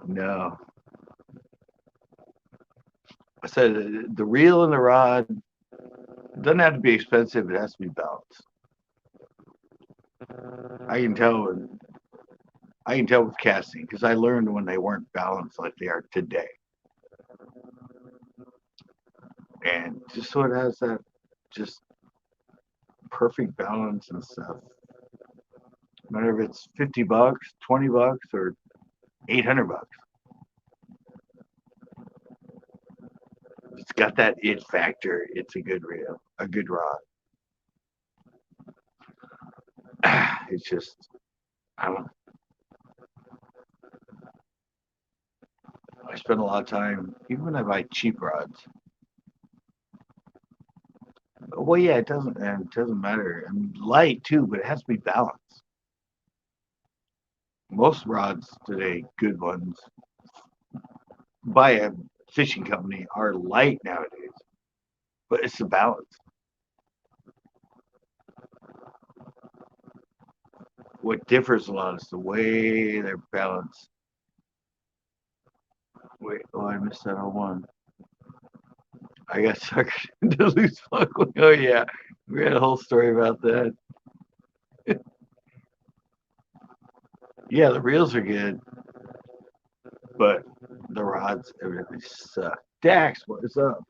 No. I said the reel and the rod doesn't have to be expensive. It has to be balanced. I can tell. I can tell with casting because I learned when they weren't balanced like they are today. And just so it has that just perfect balance and stuff. No matter if it's $50, $20, or $800. It's got that it factor. It's a good reel, a good rod. It's just, I don't know. I spend a lot of time, even when I buy cheap rods. Well, yeah, it doesn't matter. I mean, light too, but it has to be balanced. Most rods today, good ones, buy a fishing company are light nowadays, but it's the balance. What differs a lot is the way they're balanced. Wait, oh, I missed that on one. I got suckered into loose buckling. Oh yeah, we had a whole story about that. Yeah, the reels are good, but the rods, everything suck. Dax, what is up?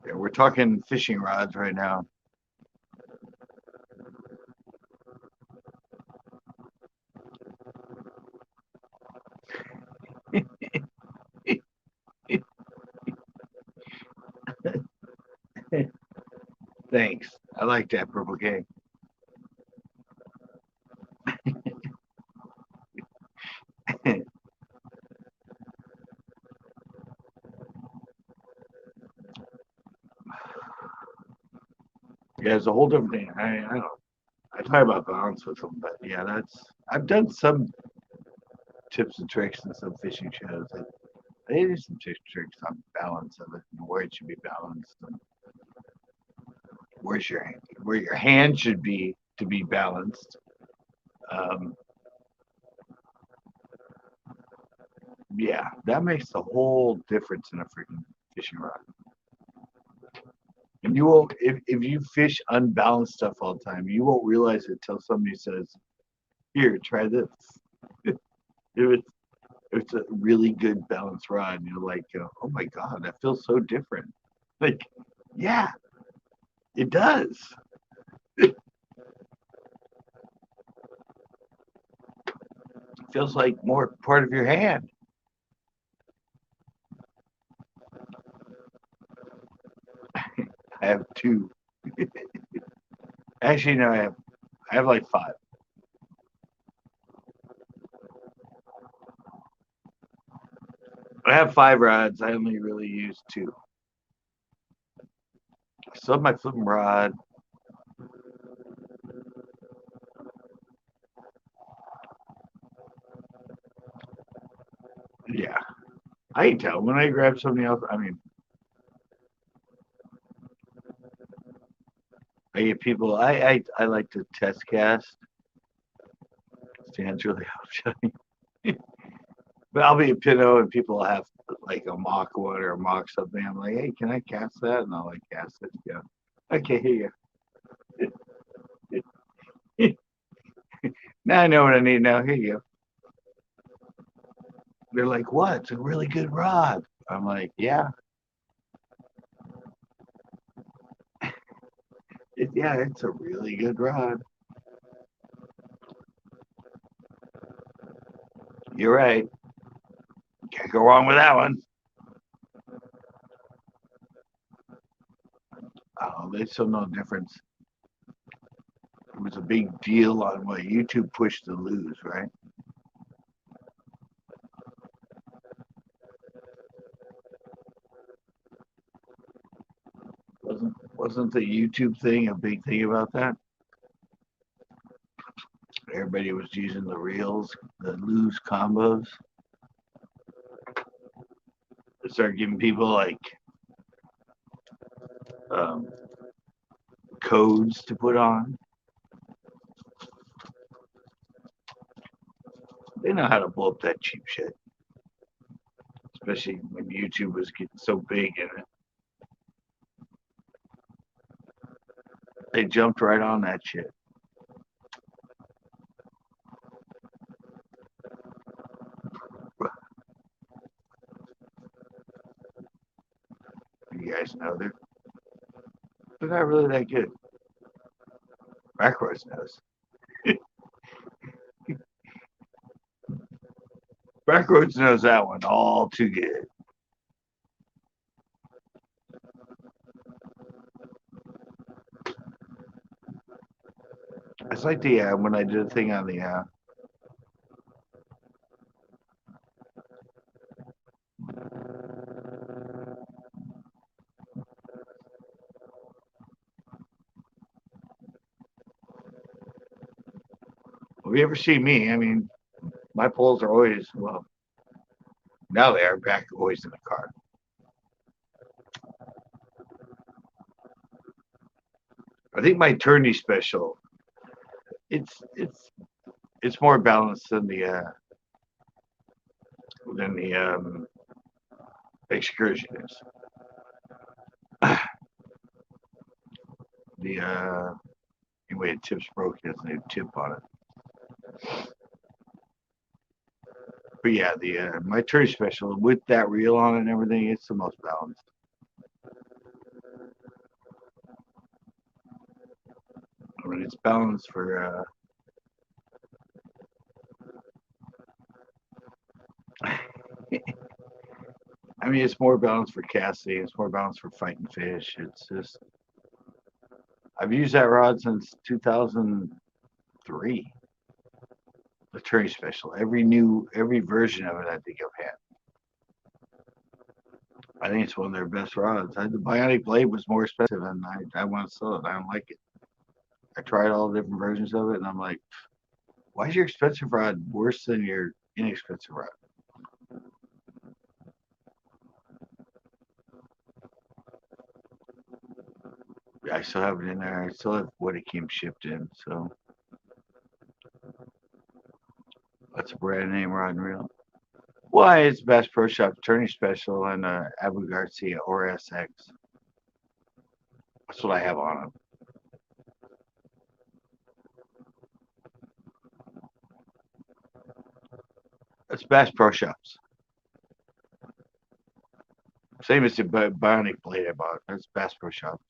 Yeah, we're talking fishing rods right now. Thanks. I like that purple game. Yeah, it's a whole different thing. I don't. I talk about balance with them, but yeah, I've done some tips and tricks in some fishing shows. They do some tips and tricks on balance of it and where it should be balanced and where your hand should be to be balanced. Um, yeah, that makes a whole difference in a freaking fishing rod. And you won't if you fish unbalanced stuff all the time, you won't realize it until somebody says, "Here, try this." if it's if it's a really good balanced rod, and you're like, "Oh my god, that feels so different." Like, yeah, it does. It feels like more part of your hand. I have two. Actually, no, I have like five. I have five rods. I only really use two. I still have my flipping rod. Yeah, I can tell when I grab something else. I mean, I get people. I like to test cast. Stands really upsetting. But I'll be a pinto and people will have like a mock one or a mock something. I'm like, hey, can I cast that? And I'll like cast it. Yeah. Okay, here you go. Now I know what I need now. Here you go. They're like, what? It's a really good rod. I'm like, yeah. Yeah, it's a really good rod. You're right. Can't go wrong with that one. Oh, they still no difference. It was a big deal on what YouTube pushed to lose, right? Wasn't the YouTube thing a big thing about that? Everybody was using the reels, the lose combos. They started giving people like um, codes to put on. They know how to blow up that cheap shit, especially when YouTube was getting so big in it. They jumped right on that shit. You guys know they're not really that good. Backwards knows. Backwards knows that one all too good. It's like the when I did a thing on the you ever see me? I mean, my poles are always, well, now they are back always in the car. I think my tourney special, it's it's it's more balanced than the excursion is. The anyway, the tip's broken. There's no tip on it. But yeah, the my tourney special with that reel on it and everything, it's the most balanced. I mean, it's balanced for. I mean, it's more balanced for casting. It's more balanced for fighting fish. It's just I've used that rod since 2003. The tourney special. Every version of it I think I've had. I think it's one of their best rods. The Bionic Blade was more expensive, and I want to sell it. I don't like it. I tried all the different versions of it, and I'm like, why is your expensive rod worse than your inexpensive rod? I still have it in there. I still have what it came shipped in. So that's a brand name rod and reel. Why it's Bass Pro Shop Tourney Special and Abu Garcia or SX. That's what I have on them. That's Bass Pro Shops. Same as the Bionic Blade I bought. That's Bass Pro Shops.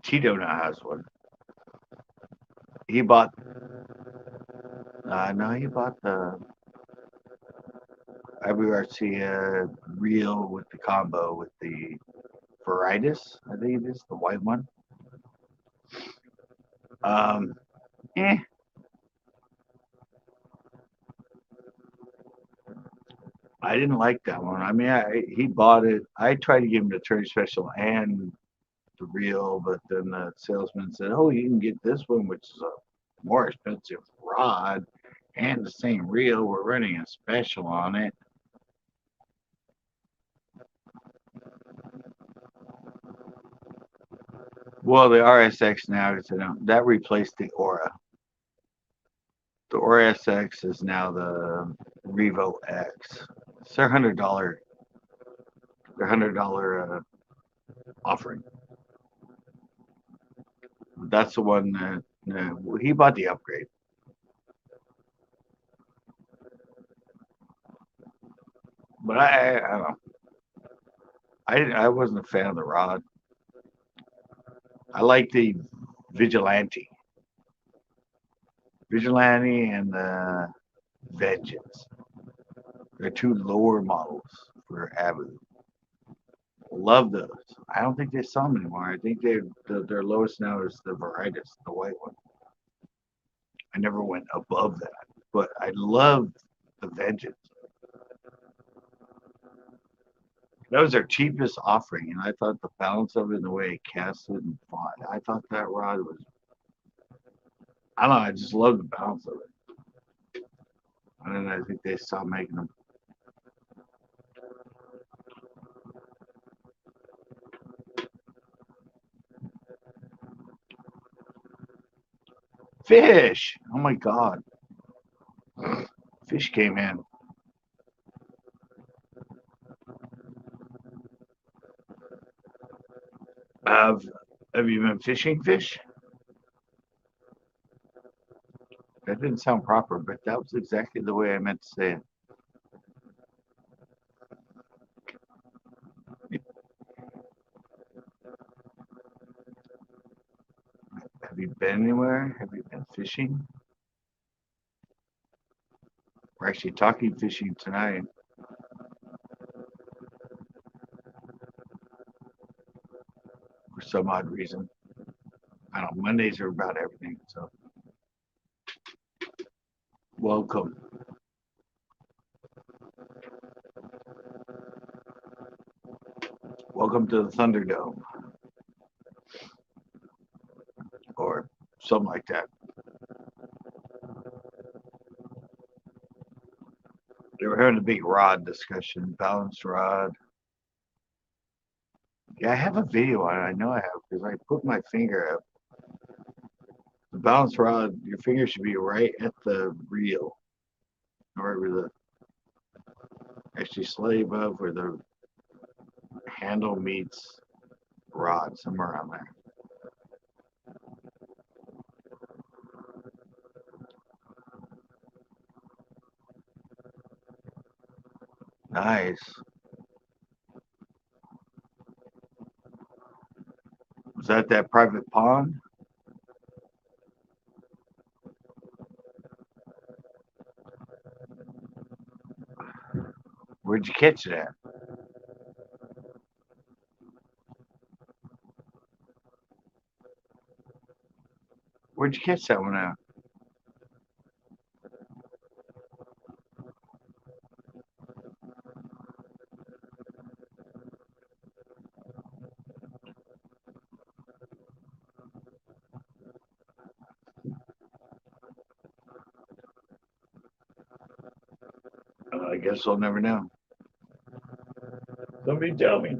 Tito now has one. He bought. No, he bought the Abu Garcia reel with the combo with the Varitus. I think it is the white one. Um, eh. I didn't like that one. I mean, he bought it. I tried to give him the tourney special and the reel, but then the salesman said, "Oh, you can get this one, which is a more expensive rod and the same reel. We're running a special on it." Well, the RSX now that replaced the Aura. The Aura SX is now the Revo X. It's their $100 offering. That's the one that he bought the upgrade. But I don't know. I wasn't a fan of the rod. I like the Vigilante. Vigilante and the Vengeance. They're two lower models for Abu. Love those. I don't think they sell them anymore. I think their lowest now is the Varitus, the white one. I never went above that, but I love the Vengeance. That was their cheapest offering, and I thought the balance of it and the way it casted and fought, I thought that rod was. I don't know. I just love the balance of it. And then I think they stopped making them. Fish! Oh my God. Fish came in. Have you been fishing fish? That didn't sound proper, but that was exactly the way I meant to say it. Have you been anywhere? Have you been fishing? We're actually talking fishing tonight. For some odd reason. I don't know. Mondays are about everything, so. Welcome. Welcome Welcome to the Thunderdome, or something like that. They were having a big rod discussion, balanced rod. Yeah, I have a video on it. I know I have because I put my finger up. The balanced rod, your finger should be right at the reel, or where the actually slightly above where the handle meets rod, somewhere around there. Nice. Was that private pond? Where'd you catch it at? Where'd you catch that one at? I guess I'll never know. Somebody tell me.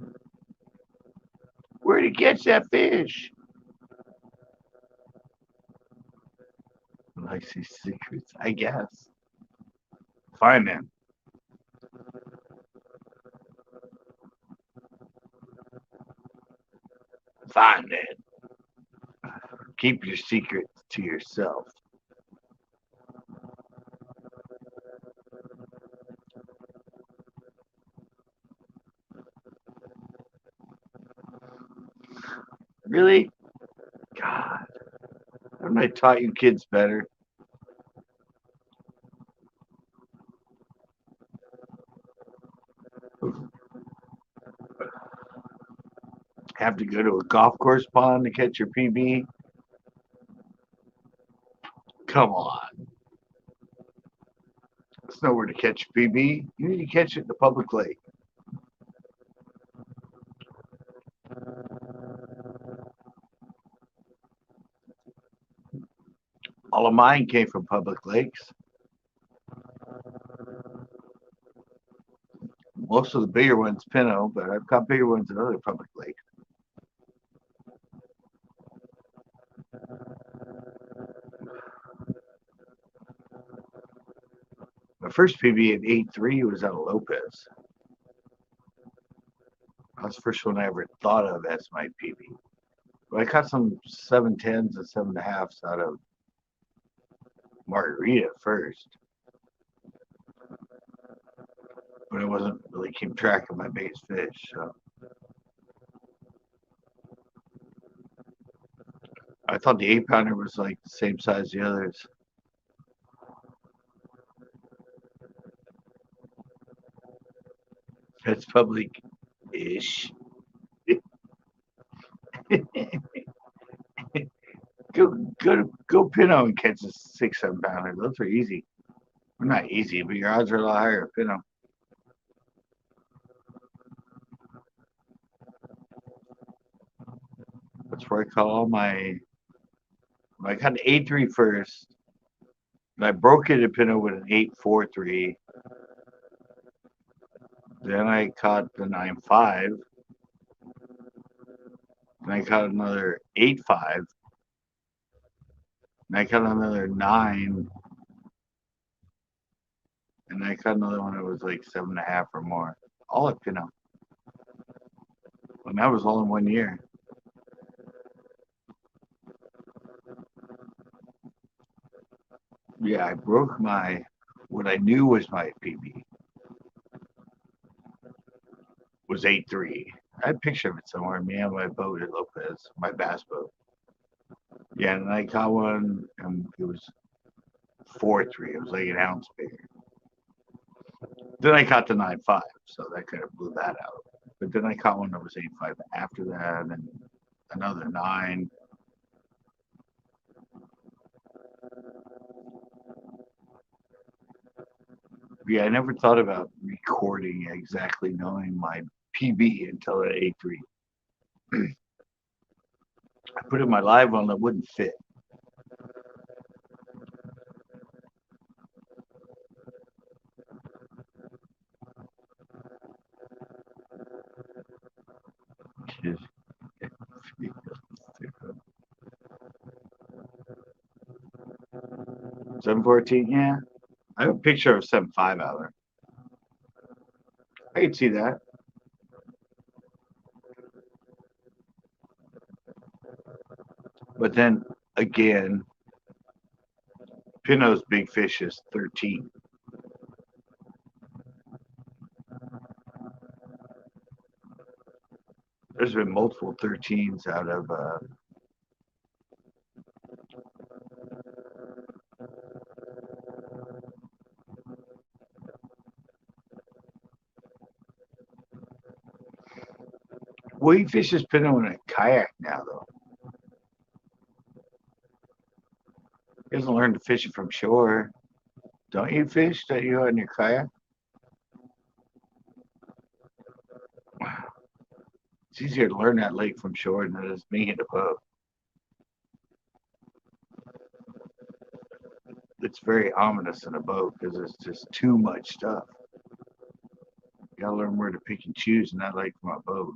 Where'd you catch that fish? Likes these secrets, I guess. Fine then. Fine then. Keep your secret to yourself. Really? God. Haven't I taught you kids better? Have to go to a golf course pond to catch your PB? Come on. There's nowhere to catch your PB. You need to catch it in the public lake. All of mine came from public lakes. Most of the bigger ones, Pinot, but I've got bigger ones in other public lakes. My first PB at 8.3 was out of Lopez. That's the first one I ever thought of as my PB. But I caught some 7.10s and 7.5s out of Margarita first. But I wasn't really keeping track of my biggest fish. So I thought the 8-pounder was like the same size as the others. That's public-ish. Go Pinot and catch a 6-7 pounder. Those are easy. Well, not easy, but your odds are a lot higher at Pinot. That's where I call all my. I got an 8.3 first, and I broke it at Pinot with an 8.43. Then I caught the 9.5. Then I caught another 8.5. And I caught another 9. And I caught another one that was like 7.5 or more. All at Pinot. And that was all in 1 year. Yeah, I broke what I knew was my PB. Was 8.3. I had a picture of it somewhere. Me on my boat at Lopez, my bass boat. Yeah, and I caught one, and it was 4.3. It was like an ounce bigger. Then I caught the 9.5, so that kind of blew that out. But then I caught one that was 8.5 after that, and another 9. Yeah, I never thought about recording exactly knowing my PB until at A3. I put in my live one that wouldn't fit. Jeez. 714, yeah. I have a picture of 7.5 out there. I can see that. But then again, Pinot's big fish is 13. There's been multiple 13s out of well, he fishes Pinot in a kayak now, though. He hasn't learned to fish it from shore. Don't you fish that you on your kayak? It's easier to learn that lake from shore than it is me in a boat. It's very ominous in a boat because it's just too much stuff. You gotta learn where to pick and choose in that lake from a boat.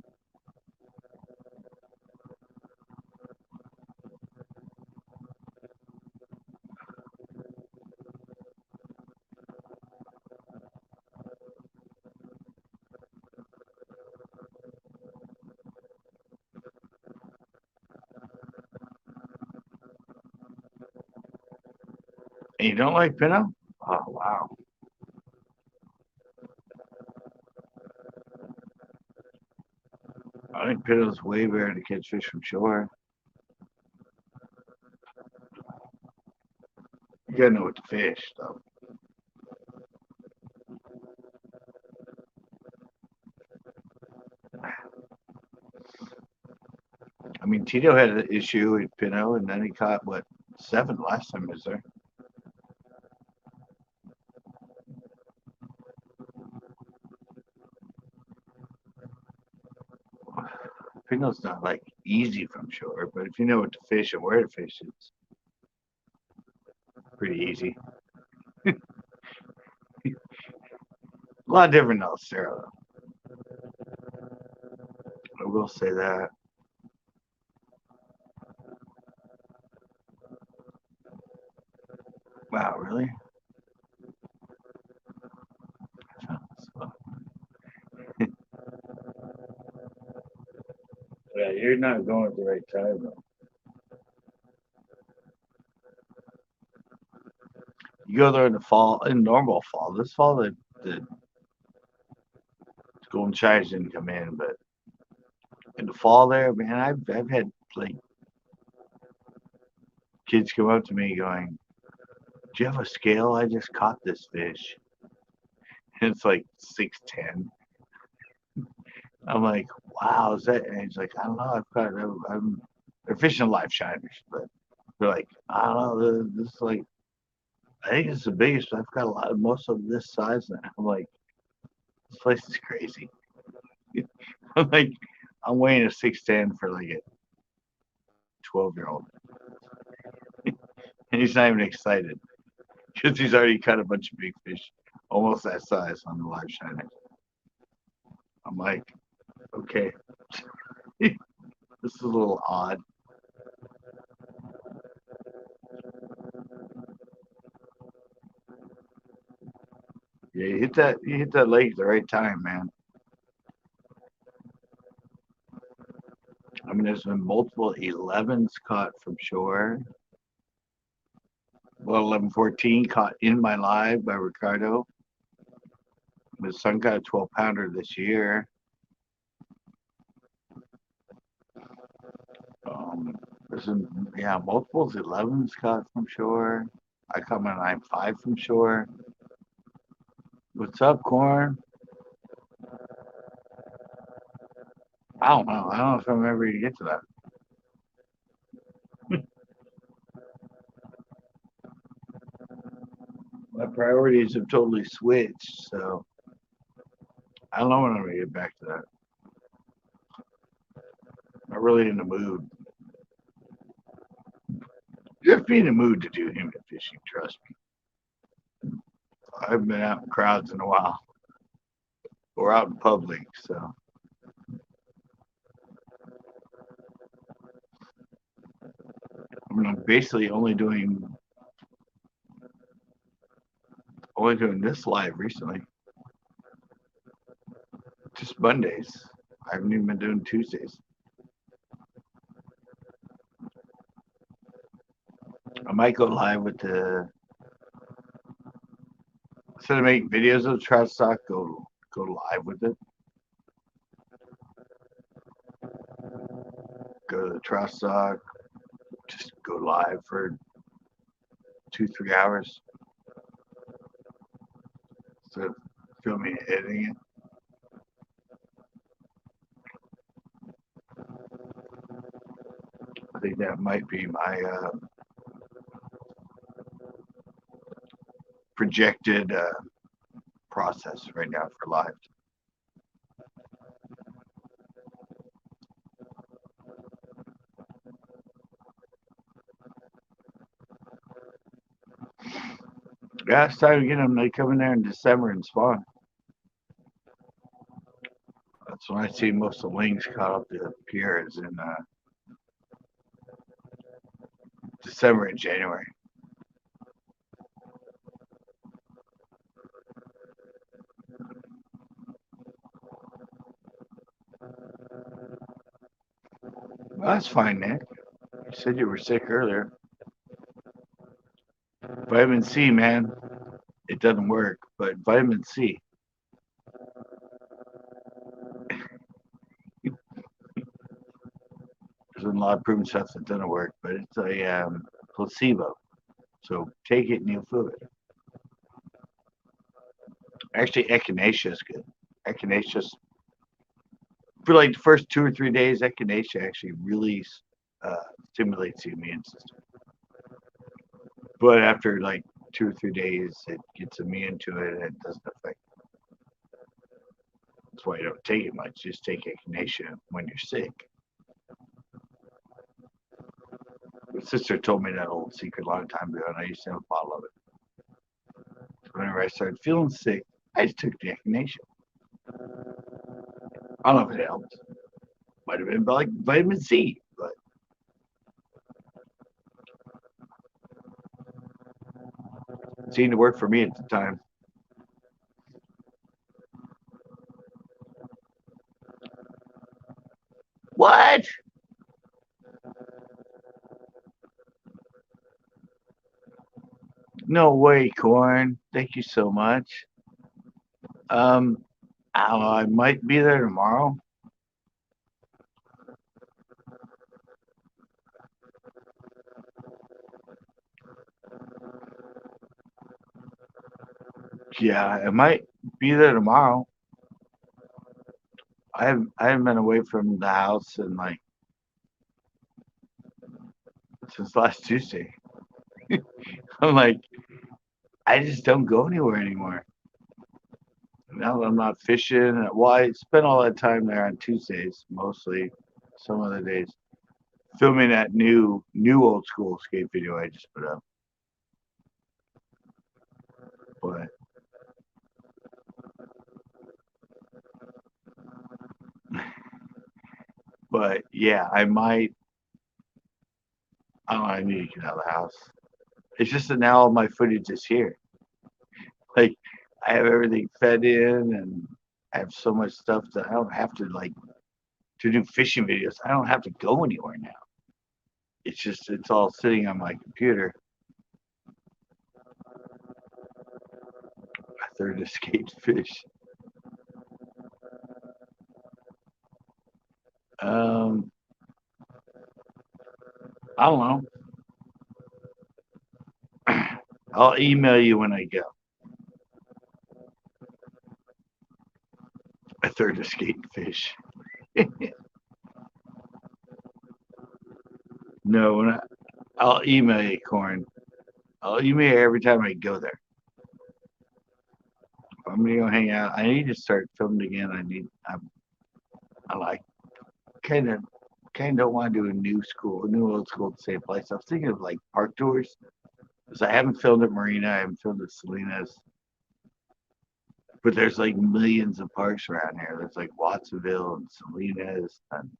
And you don't like Pinot? Oh, wow. I think Pinot's way better to catch fish from shore. You gotta know what to fish, though. I mean, Tito had an issue with Pinot, and then he caught, what, 7 last time he was there. Pinot's not like easy from shore, but if you know what to fish and where to fish, it's pretty easy. A lot different than Australia. I will say that. Wow, really? Yeah, you're not going at the right time, though. You go there in the fall, in normal fall. This fall, the golden chives didn't come in, but in the fall there, man, I've had like kids come up to me going, "Do you have a scale? I just caught this fish." And it's like 6'10". I'm like, "Wow, is that?" And he's like, "I don't know. They're fishing live shiners, but they're like, I don't know. This is like, I think it's the biggest. I've got most of this size now." I'm like, "This place is crazy." I'm like, I'm weighing a 6'10" for like a 12-year-old, and he's not even excited because he's already caught a bunch of big fish, almost that size on the live shiner. I'm like, okay, this is a little odd. Yeah, you hit that lake at the right time, man. I mean, there's been multiple 11s caught from shore. Well, 11-14 caught in my live by Ricardo. His son got a 12-pounder this year. There's been, yeah, multiples 11s caught from shore. I caught my 9.5 from shore. What's up, Corn? I don't know. I don't know if I'm ever going to get to that. My priorities have totally switched, so I don't know when I'm going to get back to that. Not really in the mood. You have to be in the mood to do human fishing, trust me. I haven't been out in crowds in a while. Or out in public, so. I mean, I'm basically only doing this live recently. Just Mondays. I haven't even been doing Tuesdays. I might go live with the instead of making videos of the trout stock, go live with it. Go to the trout stock, just go live for 2-3 hours instead of filming and editing it. I think that might be my projected process right now for live. Yeah, it's time to get them. They come in there in December and spawn. That's when I see most of the lings caught up to the pier is in December and January. Well, that's fine, Nick. You said you were sick earlier. Vitamin C, man. It doesn't work, but vitamin C. There's been a lot of proven stuff that doesn't work, but it's a placebo. So take it and you'll feel it. Actually, echinacea is good. Echinacea, for like the first 2 or 3 days, echinacea actually really stimulates the immune system. But after like 2 or 3 days, it gets immune to it and it doesn't affect it. That's why you don't take it much. Just take echinacea when you're sick. My sister told me that old secret a long time ago, and I used to have a bottle of it. Whenever I started feeling sick, I just took the echinacea. I don't know if it helped. Might have been like vitamin C, but it seemed to work for me at the time. What? No way, Corn. Thank you so much. Um, I don't know. I might be there tomorrow. Yeah, I might be there tomorrow. I haven't been away from the house in like since last Tuesday. I'm like, I just don't go anywhere anymore. Now that I'm not fishing, well, I spent all that time there on Tuesdays mostly. Some other days filming that new old school skate video I just put up. But yeah, I might. I don't know. I need to get out of the house. It's just that now all my footage is here. Like I have everything fed in, and I have so much stuff that I don't have to like to do fishing videos. I don't have to go anywhere now. It's all sitting on my computer. A third escaped fish. Um, I don't know. I'll email you when I go. A third escaped fish. No, I'll email you, Corn. I'll email you every time I go there. If I'm gonna go hang out, I need to start filming again. I like kind of kind of don't want to do a new old school at the same place. I was thinking of like park tours because I haven't filmed at Marina, I haven't filmed at Salinas, but there's like millions of parks around here. There's like Watsonville and Salinas, and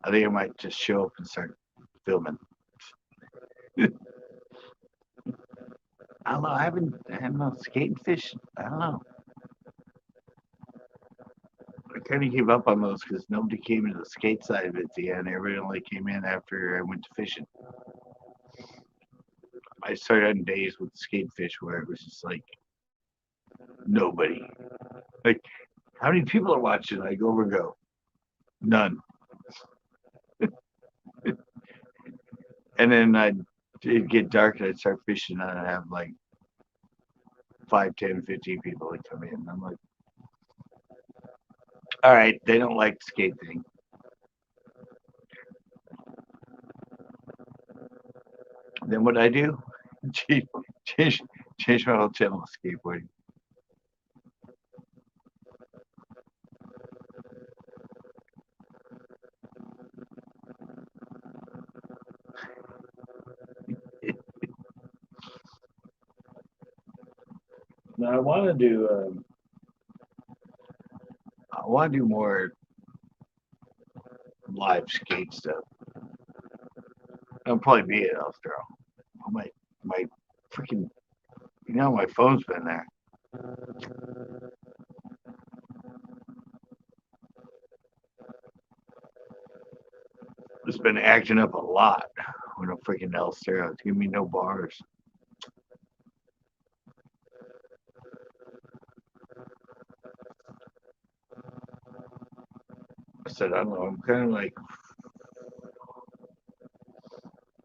I think I might just show up and start filming. I don't know. I don't know, skate and fish. I don't know. I kind of gave up on those because nobody came into the skate side of it at the end. Everybody only came in after I went to fishing. I started on days with skate fish where it was just like nobody. Like, how many people are watching? I go over and go, none. And then it'd get dark and I'd start fishing and I'd have like 5, 10, 15 people that come in. And I'm like, all right, they don't like the skate thing. Then what I do? change, change, change my whole channel to skateboarding. Now I want to do more live skate stuff. I'll probably be at Elstro. My freaking, my phone's been there. It's been acting up a lot when I'm freaking Elstro. It's giving me no bars. I said, I don't know. I'm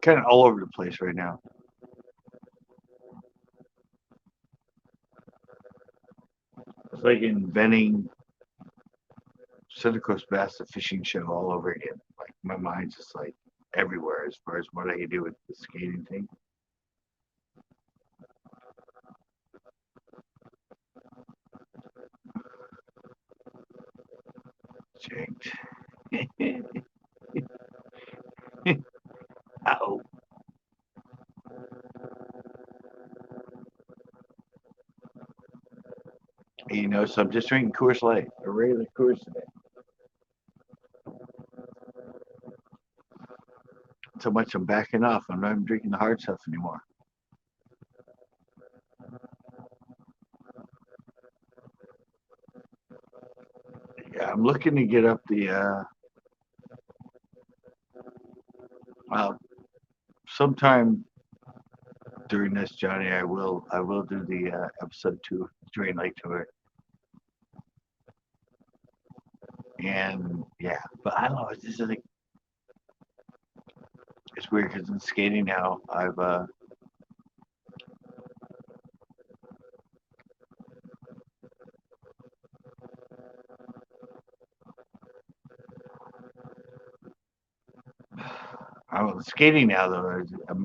kind of all over the place right now. It's like inventing Central Coast Bass, the fishing show, all over again. Like my mind's just like everywhere as far as what I can do with the skating thing. Janked. Ow. So I'm just drinking Coors Light, a regular Coors today. So much I'm backing off. I'm not even drinking the hard stuff anymore. Yeah, I'm looking to get up the well, sometime during this, Johnny, I will do the episode 2 Drain Lake tour. And yeah, but I don't know. It's just like it's weird because in skating now, I'm skating now though. I've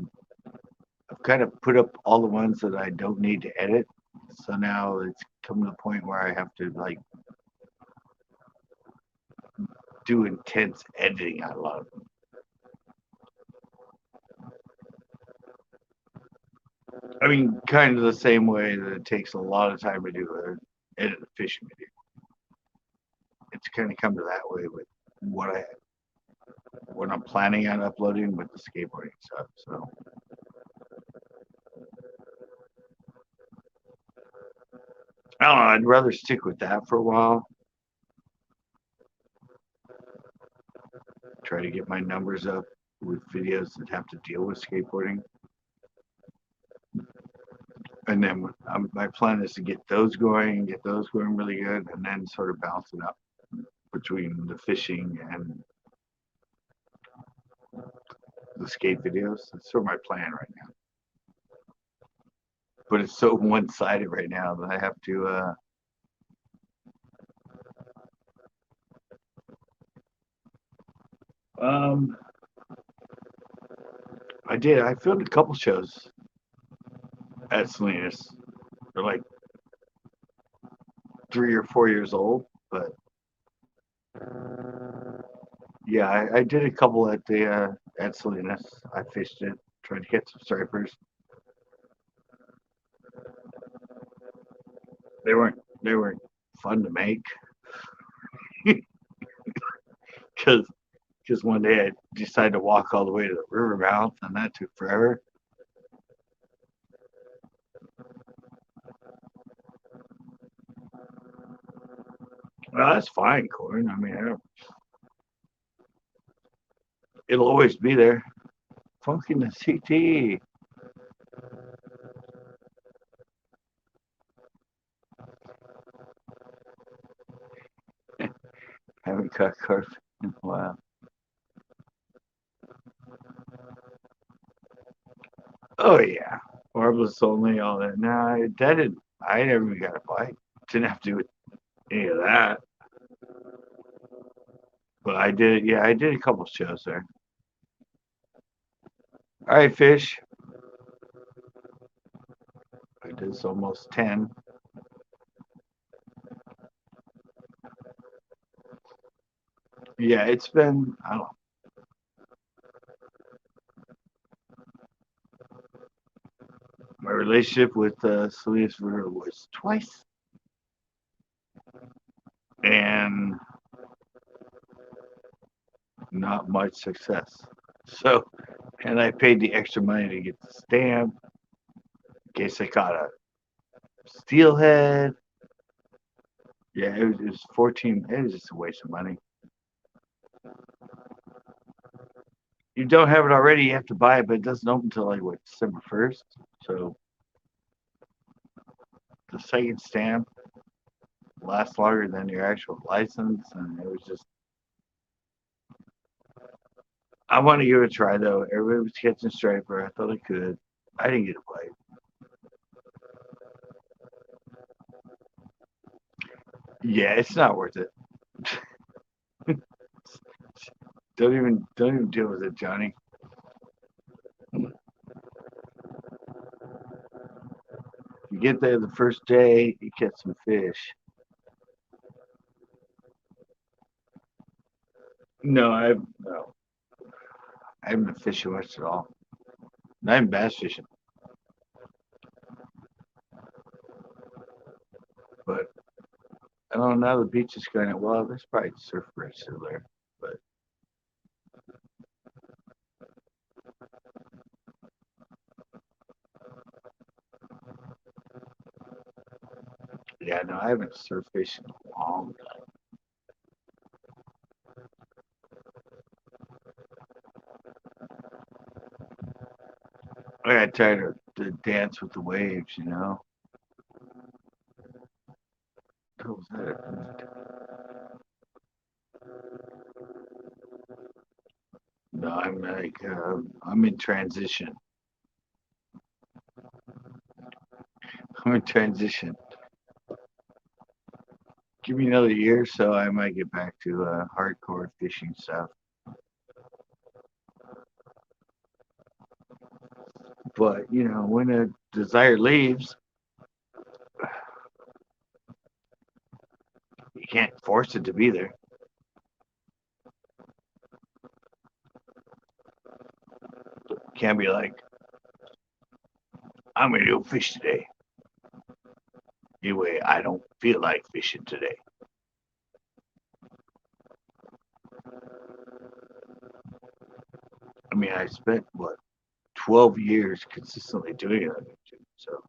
kind of put up all the ones that I don't need to edit. So now it's come to the point where I have to like do intense editing on a lot of them. I mean, kind of the same way that it takes a lot of time to do edit a fishing video. It's kind of come to that way with what I'm planning on uploading with the skateboarding stuff. So I don't know. I'd rather stick with that for a while. Try to get my numbers up with videos that have to deal with skateboarding. And then my plan is to get those going really good, and then sort of bounce it up between the fishing and the skate videos. That's sort of my plan right now. But it's so one-sided right now that I have to. I filmed a couple shows at Salinas. They're like 3 or 4 years old, but Yeah, I did a couple at the at Salinas. I fished it, tried to get some stripers. They weren't fun to make because one day I decided to walk all the way to the river mouth, and that took forever. Well, that's fine, corn. I mean, I don't, it'll always be there. Funky in the CT. Haven't caught carp in a while. Oh yeah, marvelous only all that. Nah, that didn't. I never even got a bite. Didn't have to do with any of that. But I did. Yeah, I did a couple shows there. All right, fish. I did almost 10. Yeah, it's been. I don't know. My relationship with Salinas River was twice, and not much success. So, and I paid the extra money to get the stamp in case I caught a steelhead. Yeah, it was 14. It was just a waste of money. You don't have it already, you have to buy it, but it doesn't open until like what, December 1st. So the second stamp lasts longer than your actual license, and it was just. I want to give it a try though. Everybody was catching striper. I thought I could. I didn't get a bite. Yeah, it's not worth it. Don't even deal with it, Johnny. You get there the first day, you catch some fish. No, I haven't been fishing much at all. Not even bass fishing, but I don't know. The beach is kind of well. There's probably surf breaks still there, but yeah, no, I haven't surf fished in a long time. I got tired of the dance with the waves. What was that? No, I'm like I'm in transition. I'm in transition. Give me another year, so I might get back to hardcore fishing stuff. But when a desire leaves, you can't force it to be there. You can't be like, I'm gonna go fish today. Anyway, I don't feel like fishing today. I mean, I spent what 12 years consistently doing it on YouTube, so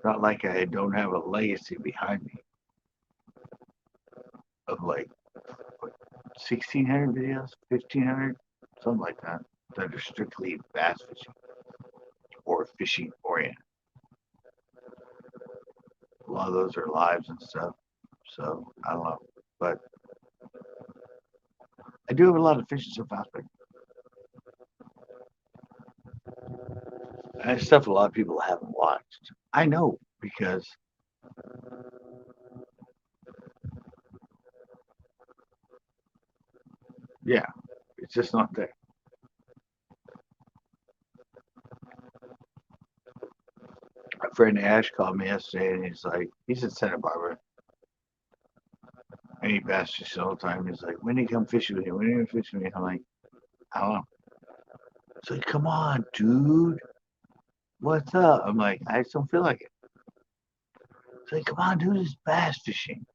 not like I don't have a legacy behind me of like what, 1,600 videos, 1,500, something like that, that are strictly bass fishing or fishing oriented. A lot of those are lives and stuff, so I don't know, but I do have a lot of fishing stuff out there. And stuff a lot of people haven't watched. I know because yeah, it's just not there. A friend Ash called me yesterday, and he's in Santa Barbara, And he bass fishing all the time. He's like, when do you come fishing with me? When do you come fishing with me? I'm like, I don't know. It's like, come on, dude. What's up? I'm like, I just don't feel like it. It's like, come on, dude, it's bass fishing.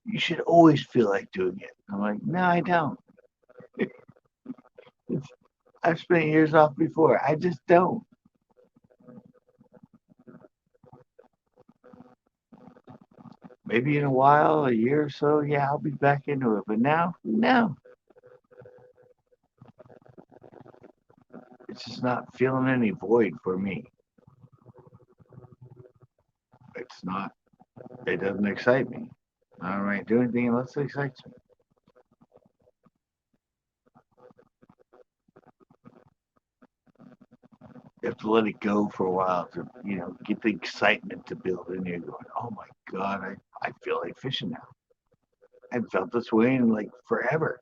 You should always feel like doing it. I'm like, no, I don't. I've spent years off before. I just don't. Maybe in a while, a year or so, yeah, I'll be back into it. But now, no. It's just not feeling any void for me. It's not. It doesn't excite me. I don't really do anything unless it excites me. You have to let it go for a while to, get the excitement to build in you. Going, oh my God, I feel like fishing now. I've felt this way in like forever.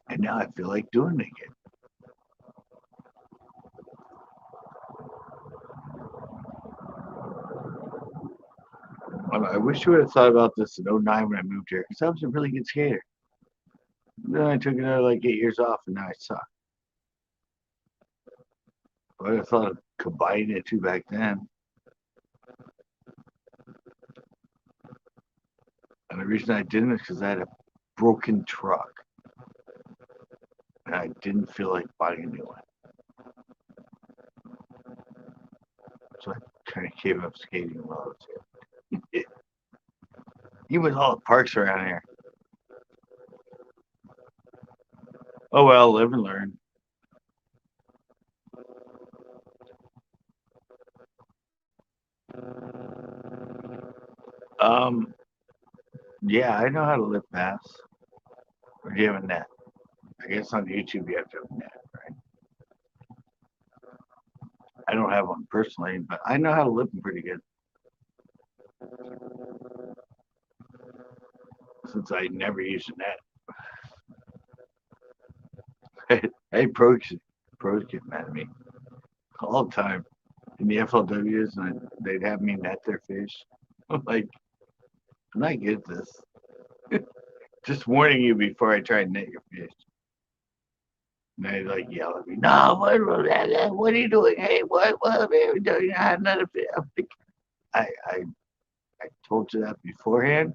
And now I feel like doing it again. I wish you would have thought about this in '09 when I moved here, because I was a really good skater. Then I took another like 8 years off, and now I suck. But I thought of combining the two back then. And the reason I didn't is because I had a broken truck. And I didn't feel like buying a new one. So I kind of gave up skating while I was here. Even with all the parks around here. Oh well, live and learn. Um, yeah, I know how to lift bass. Or do you have a net? I guess on YouTube you have to have a net, right? I don't have one personally, but I know how to lift them pretty good. Since I never use a net. Hey, pros get mad at me all the time in the FLWs, and they'd have me net their fish. I'm like, I'm not good at this. Just warning you before I try to net your fish. And they like yell at me, no, what are you doing? Hey, what are you doing? I'm not a fish. I, I, I told you that beforehand.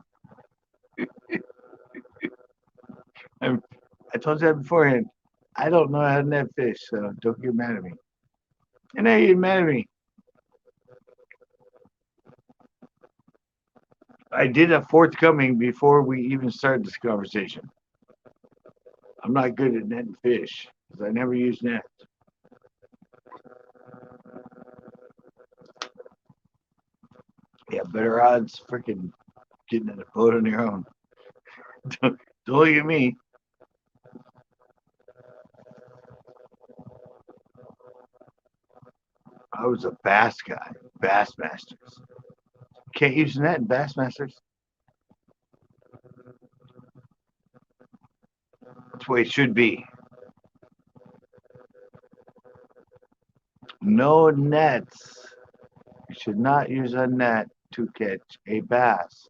I, I told you that beforehand. I don't know how to net fish, so don't get mad at me. And they get mad at me. I did a forthcoming before we even started this conversation. I'm not good at netting fish because I never use nets. Yeah, better odds freaking getting in a boat on your own. Don't look at me. I was a bass guy, Bassmasters. Can't use net in Bassmasters. That's the way it should be. No nets. You should not use a net to catch a bass.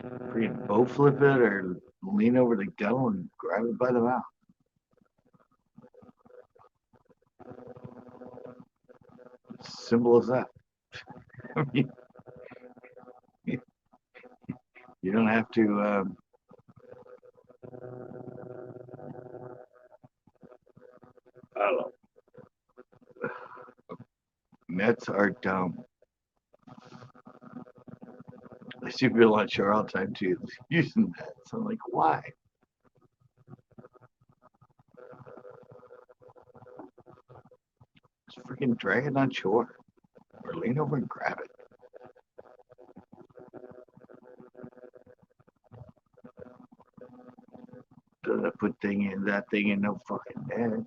Freaking boat flip it or lean over the gunnel and grab it by the mouth. Simple as that. I mean, you don't have to. I don't know. Nets are dumb. I see people on shore all the time too using nets. I'm like, why? Just freaking drag it on shore or lean over and grab it. Put that thing in no fucking net.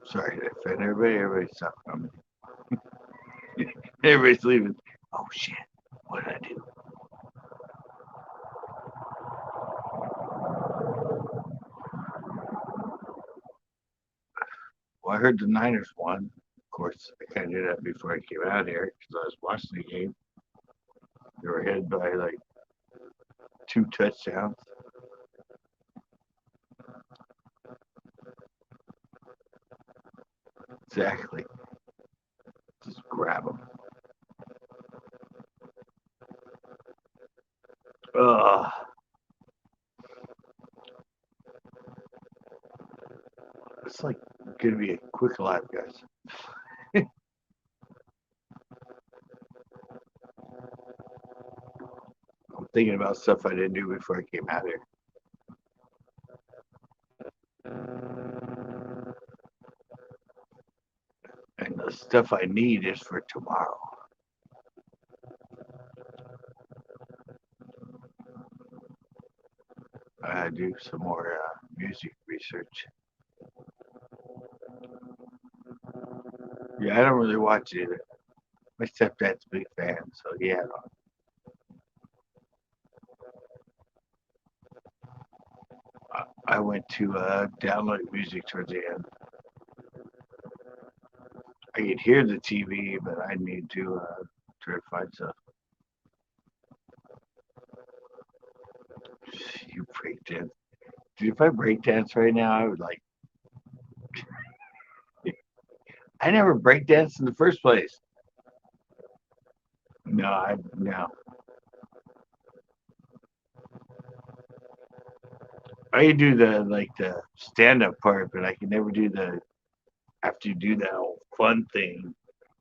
Sorry to offend everybody. Everybody's talking. Everybody's leaving. Oh shit! What did I do? I heard the Niners won. Of course, I kind of knew that before I came out here because I was watching the game. They were ahead by like 2 touchdowns. Exactly. Just grab them. Ugh. It's like going to be a quick life, guys. I'm thinking about stuff I didn't do before I came out here. And the stuff I need is for tomorrow. I gotta do some more music research. Yeah, I don't really watch it either. My stepdad's a big fan, so yeah. I went to download music towards the end. I could hear the TV, but I need to try to find stuff. You breakdance. Dude, if I breakdance right now, I would like. I never breakdanced in the first place. No. I can do the stand up part, but I can never do the after you do that whole fun thing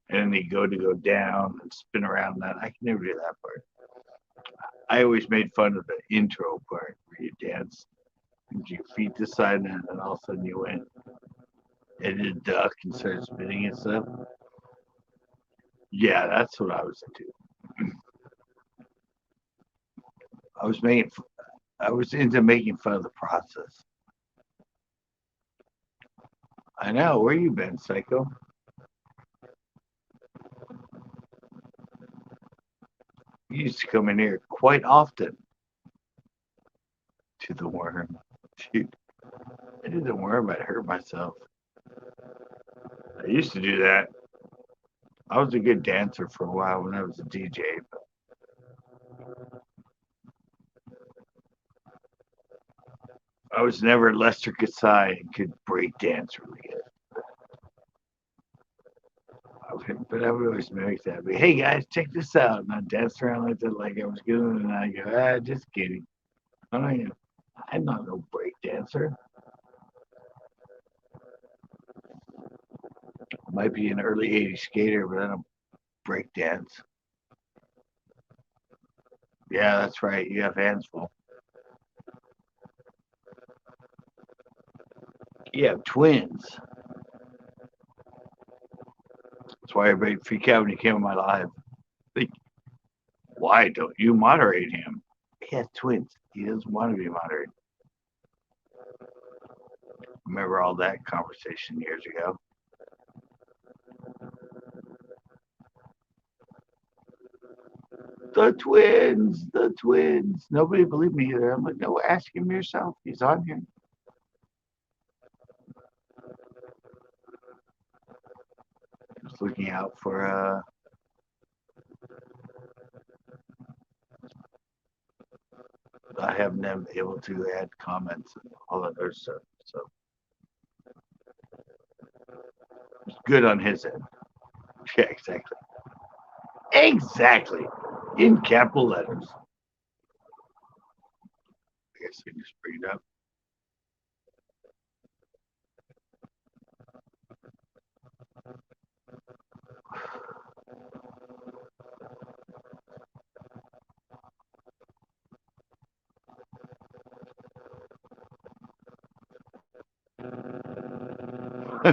and then you go down and spin around that. I can never do that part. I always made fun of the intro part where you dance with your feet to side and then all of a sudden you went and did duck and started spinning and stuff. Yeah, that's what I was into. I was making I was into making fun of the process. I know. Where you been, Psycho? You used to come in here quite often to the worm. Dude, I did the worm. I'd hurt myself. I used to do that. I was a good dancer for a while when I was a DJ. But I was never Lester Kasai and could break dance really good. But I would always mimic that. But, hey guys, check this out. And I danced around like that, like I was good. And I go, just kidding. I'm not no break dancer. I might be an early '80s skater, but I don't break dance. Yeah, that's right. You have hands full. You have twins. That's why everybody freaked out when he came on my live. Like, why don't you moderate him? He has twins. He doesn't want to be moderated. Remember all that conversation years ago? The twins. Nobody believed me either. I'm like, no, ask him yourself. He's on here. Just looking out for I haven't been able to add comments and all that other stuff. So it's good on his end. Yeah, exactly. Exactly. In capital letters. I guess I can just bring it up.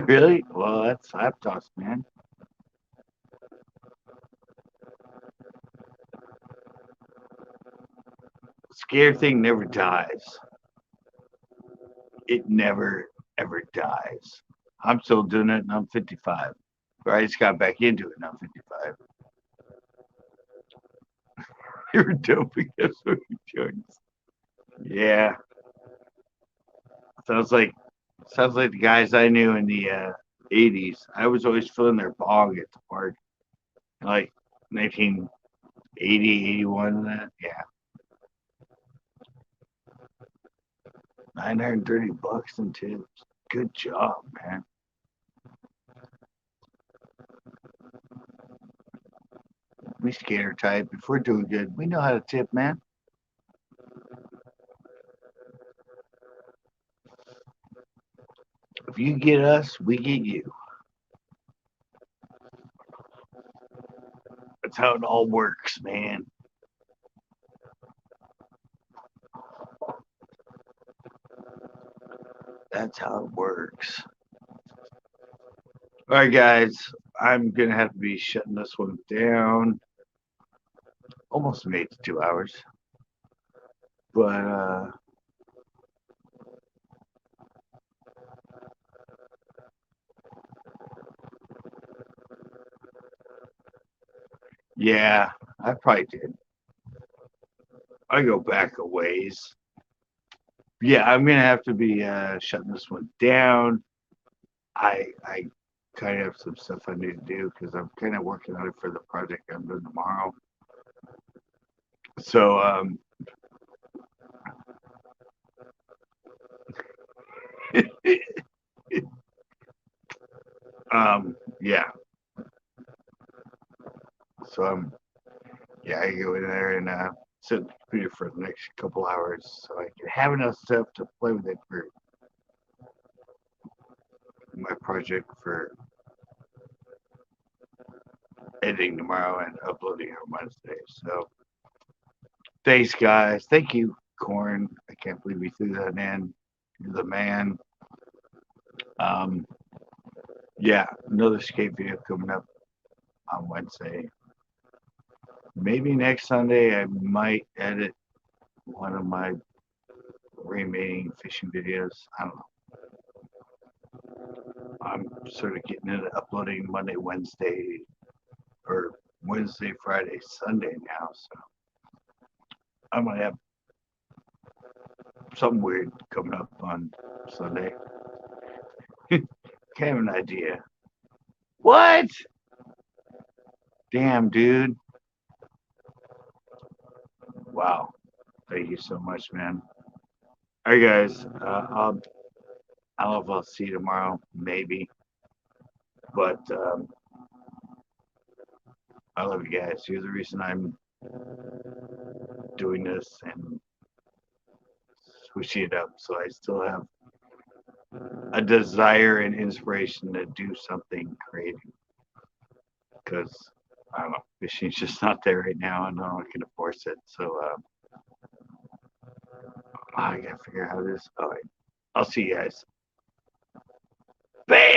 Really? Well, that's laptops, man. Scared thing never dies. It never ever dies. I'm still doing it and I'm 55. Or I just got back into it and I'm 55. You're doping us with jokes. Yeah. Sounds like the guys I knew in the 80s. I was always filling their bog at the park, like 1980, 81, and that. Yeah, $930 in tips. Good job, man. We skater type. If we're doing good, we know how to tip, man. If you get us, we get you. That's how it all works, man. That's how it works. All right, guys. I'm gonna have to be shutting this one down. Almost made it 2 hours, but yeah, I probably did. I go back a ways. Yeah, I'm gonna have to be shutting this one down. I kind of have some stuff I need to do because I'm kind of working on it for the project I'm doing tomorrow. So yeah. So yeah, I go in there and sit at the computer for the next couple hours so I can have enough stuff to play with it for my project for editing tomorrow and uploading on Wednesday. So thanks, guys. Thank you, Corn. I can't believe you threw that in. You're the man. Um, yeah, another skate video coming up on Wednesday. Maybe next Sunday I might edit one of my remaining fishing videos. I don't know. I'm sort of getting into uploading Monday, Wednesday, or Wednesday, Friday, Sunday now. So I might have something weird coming up on Sunday. Can't have an idea. What? Damn, dude. Wow. Thank you so much, man. All right, guys. I don't know if I'll see you tomorrow, maybe. But I love you guys. You're the reason I'm doing this and switching it up. So I still have a desire and inspiration to do something creative. Because I don't know, fishing's just not there right now, and no one can force it. So I gotta figure out how this. All right, I'll see you guys. Bam!